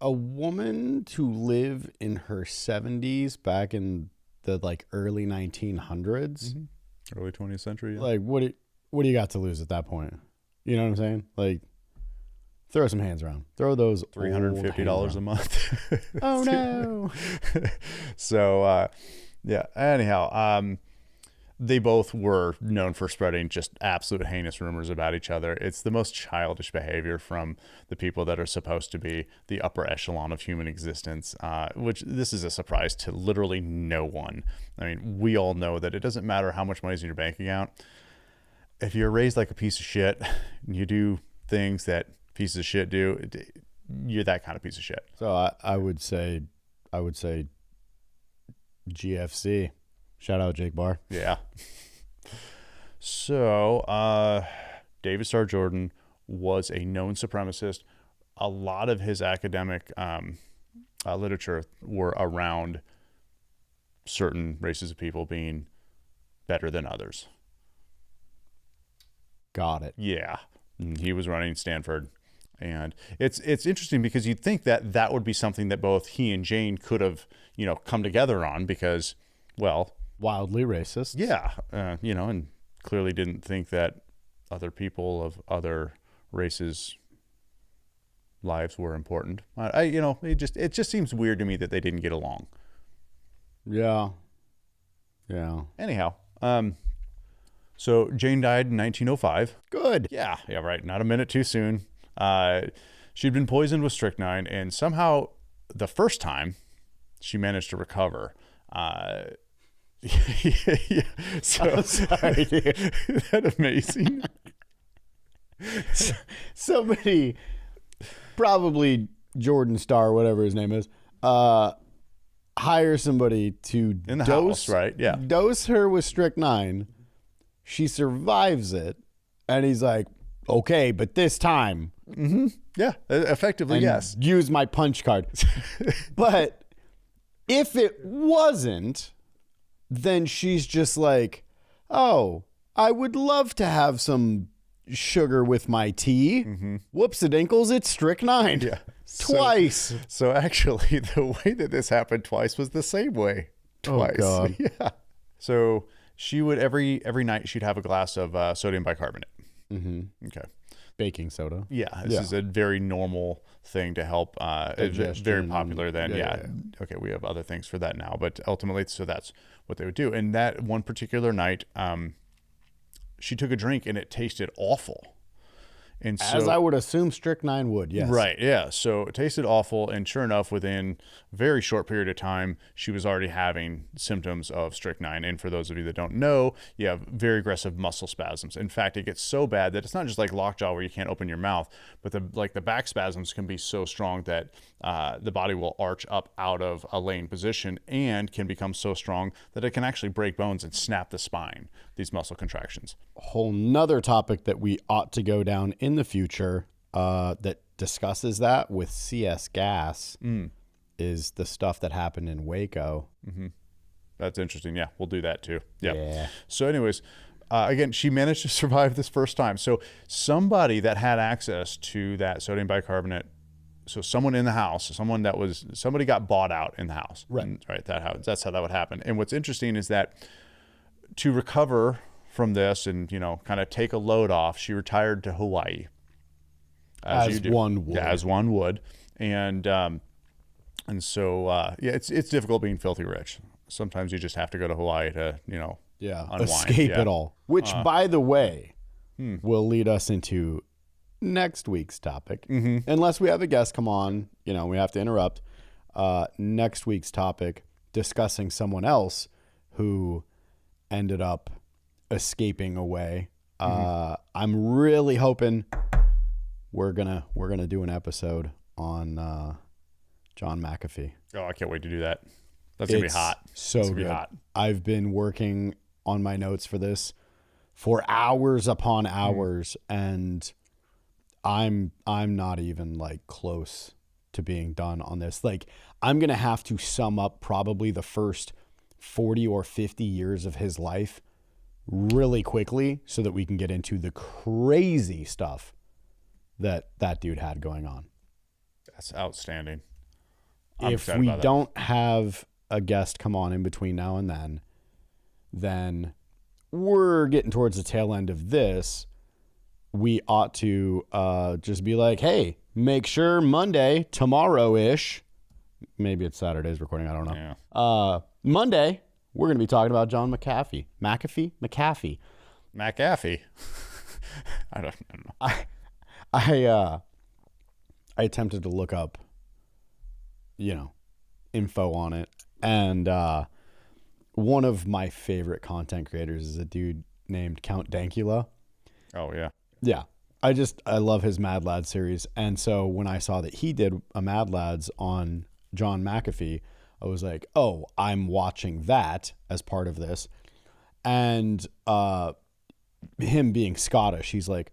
a woman to live in her 70s back in the early 1900s, early 20th century. Yeah. Like, what do you got to lose at that point? You know what I'm saying? Like, throw some hands around. Throw those $350 a month. Oh no. So anyhow, they both were known for spreading just absolute heinous rumors about each other. It's the most childish behavior from the people that are supposed to be the upper echelon of human existence, which this is a surprise to literally no one. I mean, we all know that it doesn't matter how much money's in your bank account. If you're raised like a piece of shit and you do things that pieces of shit do, you're that kind of piece of shit. So I would say GFC. Shout out Jake Barr. Yeah. So David Starr Jordan was a known supremacist. A lot of his academic literature were around certain races of people being better than others. Got it. Yeah. He was running Stanford. And it's interesting because you'd think that would be something that both he and Jane could have, come together on because, well, wildly racist. Yeah. And clearly didn't think that other people of other races' lives were important. It just seems weird to me that they didn't get along. Yeah. Anyhow, so Jane died in 1905. Good. Yeah, right. Not a minute too soon. She'd been poisoned with strychnine, and somehow the first time she managed to recover. Yeah. So I'm sorry, dude. Isn't that amazing? Somebody, probably Jordan Starr, whatever his name is, hire somebody to In the dose, house, right? Yeah. dose her with strychnine. She survives it, and he's like, okay, but this time, Yeah. Effectively, and yes. use my punch card. But if it wasn't, then she's just like, oh, I would love to have some sugar with my tea. Whoops-a-dinkles, it's strychnine. Yeah. Twice. So actually, the way that this happened twice was the same way. Twice. Oh, God. Yeah. So she would every night she'd have a glass of sodium bicarbonate. Okay. Baking soda. Yeah, this is a very normal thing to help. It's very Digestion. popular then. Yeah. Okay, we have other things for that now, but ultimately, so that's what they would do. And that one particular night, she took a drink and it tasted awful. And so, As I would assume strychnine would, yes. right, yeah. So it tasted awful, and sure enough, within a very short period of time, she was already having symptoms of strychnine. And for those of you that don't know, you have very aggressive muscle spasms. In fact, it gets so bad that it's not just like lockjaw where you can't open your mouth, but the back spasms can be so strong that the body will arch up out of a laying position and can become so strong that it can actually break bones and snap the spine. These muscle contractions. Whole nother topic that we ought to go down in the future that discusses that with CS gas is the stuff that happened in Waco. That's interesting. Yeah, we'll do that too. Yep. Yeah. So anyways, again, she managed to survive this first time. So somebody that had access to that sodium bicarbonate, so someone in the house, somebody got bought out in the house. Right. Right. That's how that would happen. And what's interesting is that to recover from this and, kind of take a load off, she retired to Hawaii. As one would. Yeah, as one would. And so, it's difficult being filthy rich. Sometimes you just have to go to Hawaii to, unwind. Escape it all. Which, by the way, will lead us into next week's topic. Unless we have a guest come on, we have to interrupt. Next week's topic, discussing someone else who ended up escaping away. I'm really hoping we're gonna do an episode on John McAfee. Oh, I can't wait to do that. That's gonna be hot. So it's gonna good. Be hot. I've been working on my notes for this for hours upon hours, and I'm not even like close to being done on this. Like, I'm gonna have to sum up probably the first 40 or 50 years of his life really quickly so that we can get into the crazy stuff that dude had going on. That's outstanding. If we don't have a guest come on in between now and then we're getting towards the tail end of this. We ought to just be like, hey, make sure Monday, tomorrow-ish, maybe it's Saturday's recording, I don't know. Yeah. Monday, we're going to be talking about John McAfee. McAfee. I don't know. I attempted to look up, info on it. And one of my favorite content creators is a dude named Count Dankula. Oh, yeah. Yeah. I love his Mad Lads series. And so when I saw that he did a Mad Lads on John McAfee, I was like, oh, I'm watching that as part of this. And him being Scottish, he's like,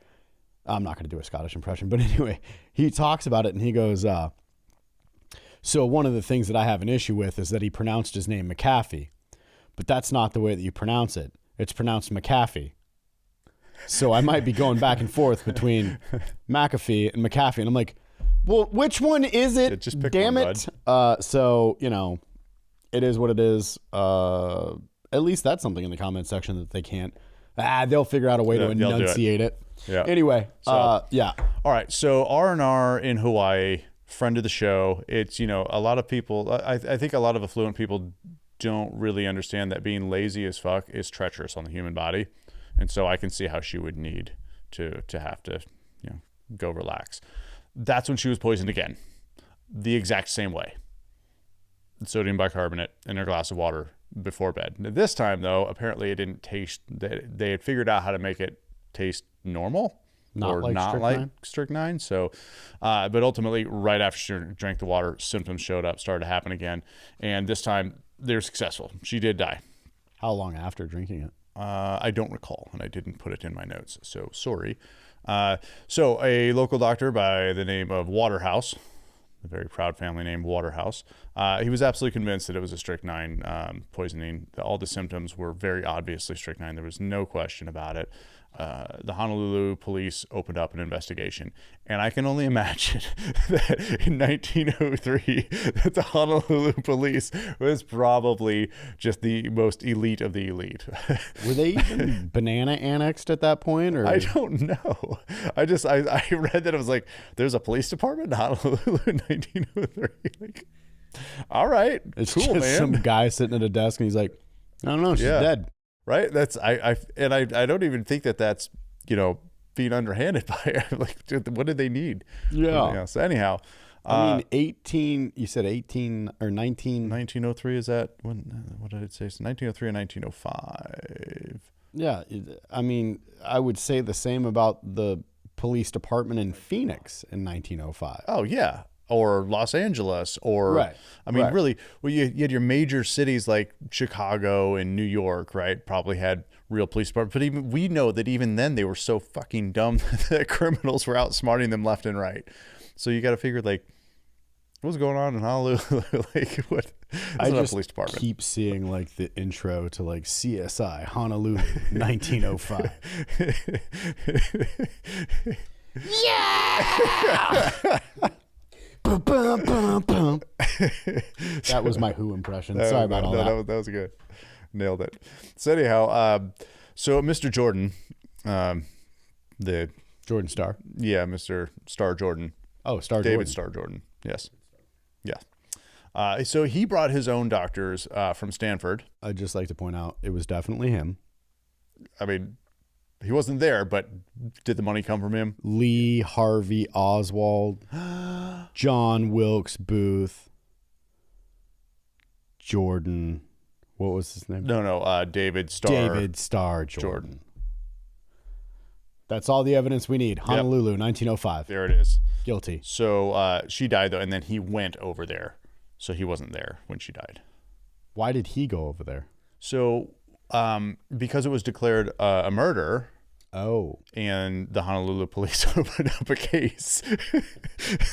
I'm not going to do a Scottish impression, but anyway, he talks about it and he goes, so one of the things that I have an issue with is that he pronounced his name McAfee, but that's not the way that you pronounce it. It's pronounced McAfee. So I might be going back and forth between McAfee and McAfee. And I'm like, well, which one is it? Just pick Damn one, it. So, it is what it is. At least that's something in the comment section that they can't. They'll figure out a way to enunciate it. Yeah. Anyway, yeah. All right. So R&R in Hawaii, friend of the show. It's, a lot of people, I think a lot of affluent people don't really understand that being lazy as fuck is treacherous on the human body. And so I can see how she would need to have to, go relax. That's when she was poisoned again. The exact same way. sodium bicarbonate in a glass of water before bed. This time, though, apparently it didn't taste. They had figured out how to make it taste normal, Not like strychnine? strychnine. So, but ultimately, right after she drank the water, symptoms showed up, started to happen again, and this time they were successful. She did die. How long after drinking it? I don't recall, and I didn't put it in my notes, so sorry. So a local doctor by the name of Waterhouse, a very proud family name, Waterhouse, he was absolutely convinced that it was a strychnine poisoning. All the symptoms were very obviously strychnine. There was no question about it. The Honolulu police opened up an investigation, and I can only imagine that in 1903 that the Honolulu police was probably just the most elite of the elite. Were they even banana annexed at that point? Or I don't know. I read that it was like, there's a police department in Honolulu in 1903. Like, all right, it's cool, just man. some guy sitting at a desk and he's like, I don't know, she's dead. Right. That's I don't even think that that's, being underhanded by like, what did they need? Yeah. So anyhow, I mean, 18, you said 18 or 19. 1903, is that what did it say? So 1903 and 1905. Yeah. I mean, I would say the same about the police department in Phoenix in 1905. Oh yeah. Or Los Angeles, or right. I mean, right. really, well, you had your major cities like Chicago and New York, right? Probably had real police departments, but even we know that even then they were so fucking dumb that criminals were outsmarting them left and right. So you got to figure, like, what's going on in Honolulu? Like, what? I just police department. Keep seeing like the intro to like CSI Honolulu 1905. Yeah. That was my Who impression. Sorry about all that. That was good. Nailed it. So anyhow, so Mr. Jordan, the Jordan Starr. Yeah, Mr. Starr Jordan. Oh, Starr David Jordan. Starr Jordan. Yes. Yeah. So he brought his own doctors from Stanford. I'd just like to point out it was definitely him. I mean, he wasn't there, but did the money come from him? Lee Harvey Oswald, John Wilkes Booth, Jordan. What was his name? No. David Starr Jordan. That's all the evidence we need. Honolulu, 1905. There it is. Guilty. So she died, though, and then he went over there. So he wasn't there when she died. Why did he go over there? So because it was declared a murder. Oh. And the Honolulu police opened up a case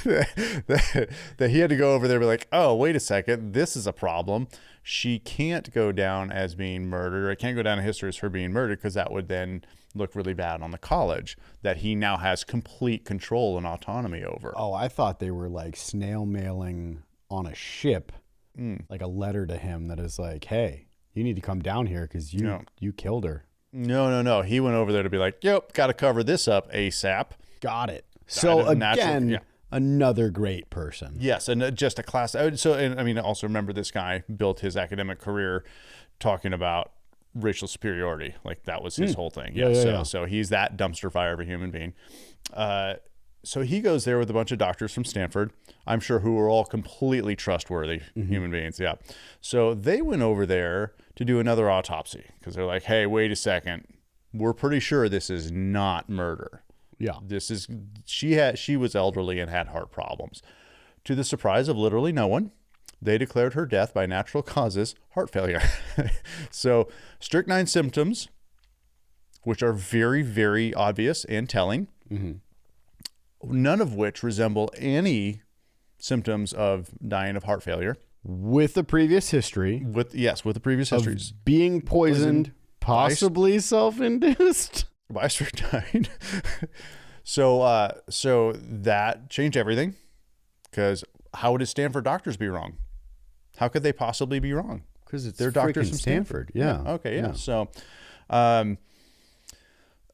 that he had to go over there and be like, oh, wait a second, this is a problem. She can't go down as being murdered. It can't go down in history as her being murdered, because that would then look really bad on the college that he now has complete control and autonomy over. Oh, I thought they were like snail mailing on a ship, like a letter to him that is like, hey, you need to come down here because you killed her. No. He went over there to be like, yep, got to cover this up ASAP. Got it. So again, another great person. Yes, and just a class. And I mean, also remember, this guy built his academic career talking about racial superiority. Like, that was his whole thing. So he's that dumpster fire of a human being. So he goes there with a bunch of doctors from Stanford, I'm sure, who are all completely trustworthy human beings. Yeah. So they went over there to do another autopsy because they're like, hey, wait a second. We're pretty sure this is not murder. Yeah. She was elderly and had heart problems. To the surprise of literally no one, they declared her death by natural causes, heart failure. So strychnine symptoms, which are very, very obvious and telling, none of which resemble any symptoms of dying of heart failure. With the previous history. With the previous histories. Being poisoned, possibly self-induced. By strychnine. So that changed everything, because how would Stanford doctors be wrong? How could they possibly be wrong? Because it's their doctors from Stanford. Yeah. Okay. Yeah. So,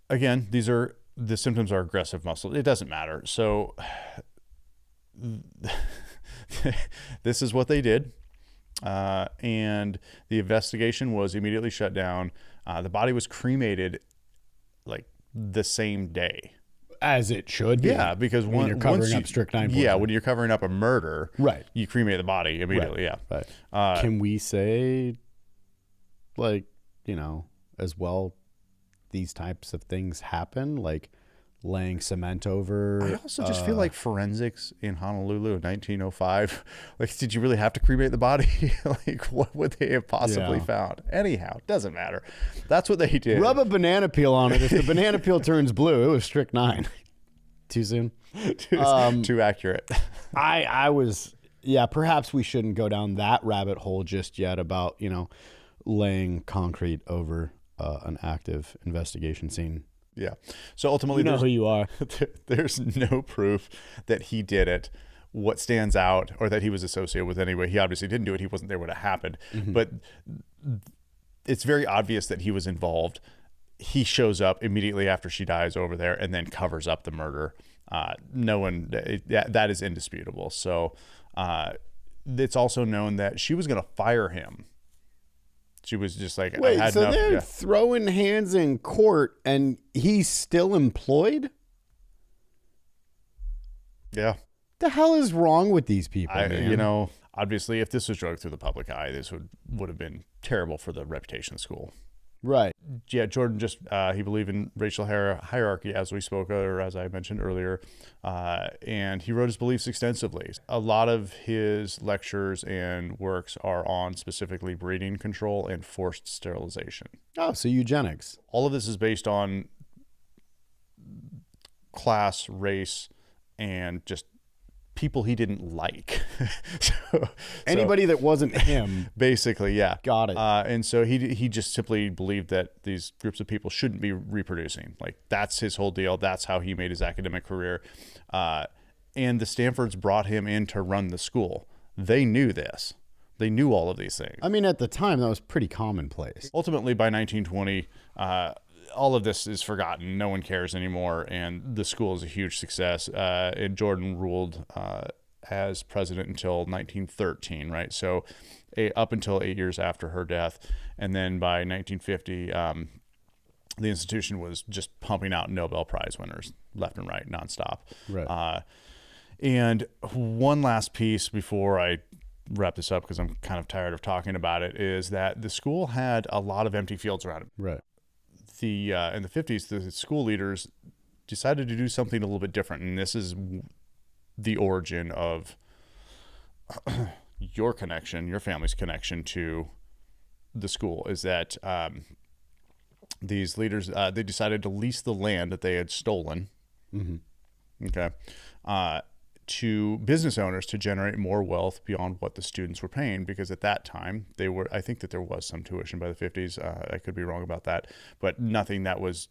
again, the symptoms are aggressive muscle. It doesn't matter. So this is what they did. And the investigation was immediately shut down. The body was cremated like the same day. As it should be. Yeah, because when you're covering up strychnine poisoning. Yeah, when you're covering up a murder, right, you cremate the body immediately. Right. Yeah. Can we say, like, as well, these types of things happen, like laying cement over? I also just feel like forensics in Honolulu in 1905. Like, did you really have to cremate the body? Like, what would they have possibly found? Anyhow, doesn't matter. That's what they did. Rub a banana peel on it. If the banana peel turns blue, it was strychnine. Too soon? Too accurate. I was, perhaps we shouldn't go down that rabbit hole just yet about, laying concrete over an active investigation scene. Yeah. So ultimately, who you are. There's no proof that he did it. What stands out, or that he was associated with anyway, he obviously didn't do it. He wasn't there when it happened. Mm-hmm. But it's very obvious that he was involved. He shows up immediately after she dies over there and then covers up the murder. That is indisputable. So it's also known that she was going to fire him. She was just like, wait, so they're throwing hands in court and he's still employed? Yeah. The hell is wrong with these people, man? Obviously, if this was dragged through the public eye, this would have been terrible for the reputation of the school. Right. Yeah, Jordan he believed in racial hierarchy, as we spoke, or as I mentioned earlier, and he wrote his beliefs extensively. A lot of his lectures and works are on specifically breeding control and forced sterilization. Oh, so eugenics. All of this is based on class, race, and just people he didn't like. Anybody that wasn't him. Basically, yeah. Got it. And so he just simply believed that these groups of people shouldn't be reproducing. Like, that's his whole deal. That's how he made his academic career. And the Stanfords brought him in to run the school. They knew this. They knew all of these things. I mean, at the time, that was pretty commonplace. Ultimately, by 1920, all of this is forgotten. No one cares anymore, and the school is a huge success. And Jordan ruled as president until 1913, right? So up until 8 years after her death. And then by 1950, the institution was just pumping out Nobel Prize winners left and right, nonstop. Right. And one last piece before I wrap this up, because I'm kind of tired of talking about it, is that the school had a lot of empty fields around it. Right. In the 50s, the school leaders decided to do something a little bit different, and this is the origin of your family's connection to the school, is that these leaders, they decided to lease the land that they had stolen, okay, to business owners to generate more wealth beyond what the students were paying, because at that time I think that there was some tuition by the 50s. I could be wrong about that, but nothing that was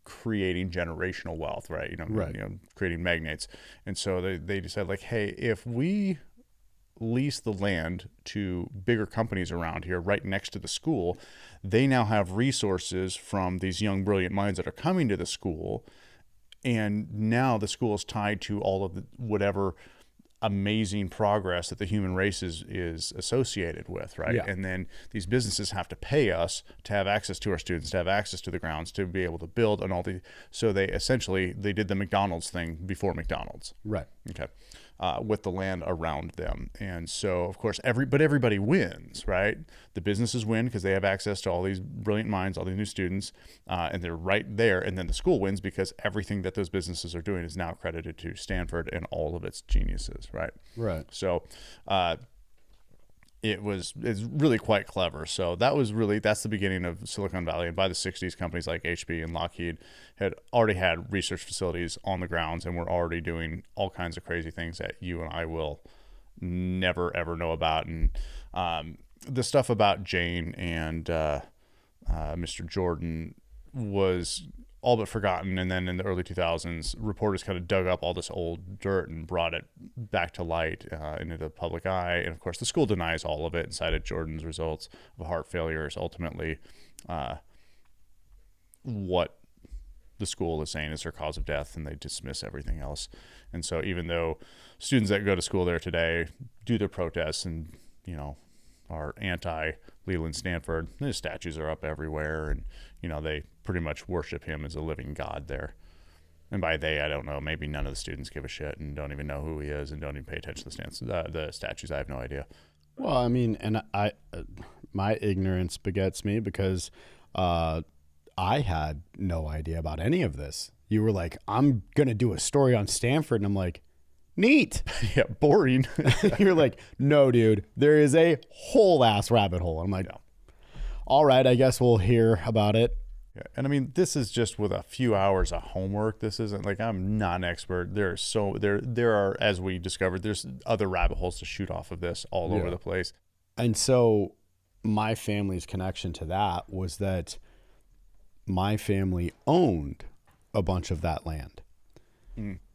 creating generational wealth, right? Creating magnates. And so they decided, like, hey, if we lease the land to bigger companies around here right next to the school, they now have resources from these young, brilliant minds that are coming to the school. And now the school is tied to all of whatever amazing progress that the human race is associated with, right? Yeah. And then these businesses have to pay us to have access to our students, to have access to the grounds, to be able to build and all the. So they did the McDonald's thing before McDonald's, right? Okay, with the land around them, and so of course everybody wins, right? The businesses win because they have access to all these brilliant minds, all these new students, and they're right there. And then the school wins because everything that those businesses are doing is now credited to Stanford and all of its geniuses, right? Right. So it's really quite clever. So that's the beginning of Silicon Valley. And by the 60s, companies like HP and Lockheed had already had research facilities on the grounds and were already doing all kinds of crazy things that you and I will never, ever know about. And the stuff about Jane and Mr. Jordan was all but forgotten. And then in the early 2000s, reporters kind of dug up all this old dirt and brought it back to light into the public eye. And of course, the school denies all of it and cited Jordan's results of heart failure as ultimately what the school is saying is her cause of death, and they dismiss everything else. And so even though students that go to school there today do their protests and, are anti Leland Stanford, his statues are up everywhere, and they pretty much worship him as a living god there. And by they, I don't know. Maybe none of the students give a shit and don't even know who he is and don't even pay attention to the statues. I have no idea. Well, I mean, and my ignorance begets me because I had no idea about any of this. You were like, I'm going to do a story on Stanford. And I'm like, neat. Yeah, boring. You're like, no, dude, there is a whole ass rabbit hole. I'm like, no. All right, I guess we'll hear about it. Yeah. And I mean, this is just with a few hours of homework. This isn't like, I'm not an expert. There are, as we discovered, there's other rabbit holes to shoot off of this all over the place. And so my family's connection to that was that my family owned a bunch of that land.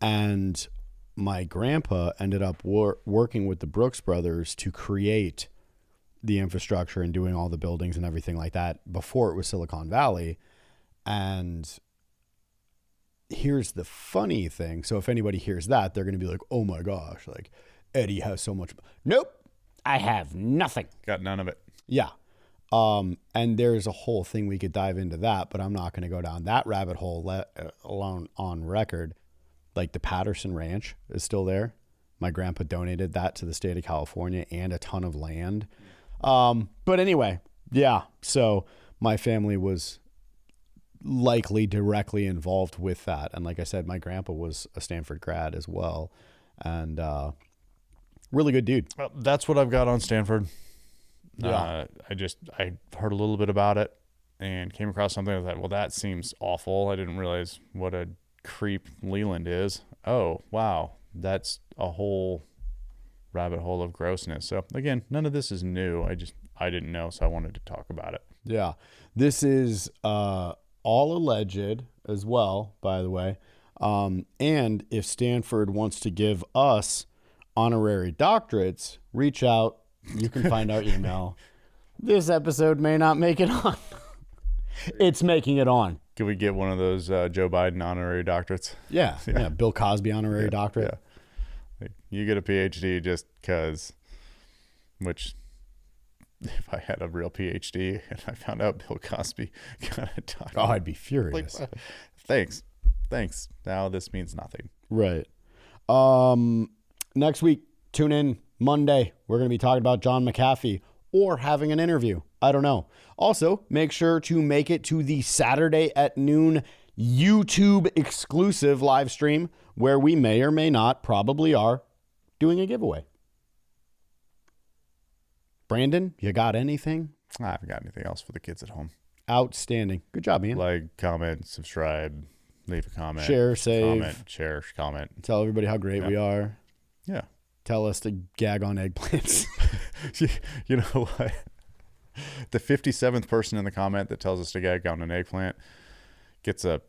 And my grandpa ended up working with the Brooks brothers to create the infrastructure and doing all the buildings and everything like that before it was Silicon Valley. And here's the funny thing. So if anybody hears that, they're going to be like, oh my gosh, like Eddie has so much. Nope. I have nothing. Got none of it. Yeah. And there's a whole thing we could dive into that, but I'm not going to go down that rabbit hole alone on record. Like the Patterson Ranch is still there. My grandpa donated that to the state of California and a ton of land. But anyway, yeah. So my family was likely directly involved with that. And like I said, my grandpa was a Stanford grad as well. And, really good dude. Well, that's what I've got on Stanford. Yeah. I heard a little bit about it and came across something. I was like, well, that seems awful. I didn't realize what a creep Leland is. Oh, wow. That's a whole rabbit hole of grossness. So again, none of this is new. I didn't know, so I wanted to talk about it. Yeah. This is all alleged as well, by the way. And if Stanford wants to give us honorary doctorates, reach out. You can find our email. This episode may not make it on. It's making it on. Could we get one of those Joe Biden honorary doctorates? Yeah. Bill Cosby honorary doctorate. Yeah. Like, you get a PhD just because, which if I had a real PhD and I found out Bill Cosby got a doctorate. Oh, I'd be furious. Like, thanks. Now this means nothing. Right. Next week, tune in Monday. We're going to be talking about John McAfee or having an interview. I don't know. Also, make sure to make it to the Saturday at noon YouTube exclusive live stream where we may or may not, probably are, doing a giveaway. Brandon, you got anything? I haven't got anything else for the kids at home. Outstanding. Good job, Ian. Like, comment, subscribe, leave a comment. Share, save. Comment. Tell everybody how great we are. Yeah. Tell us to gag on eggplants. You know what? The 57th person in the comment that tells us to gag on an eggplant gets a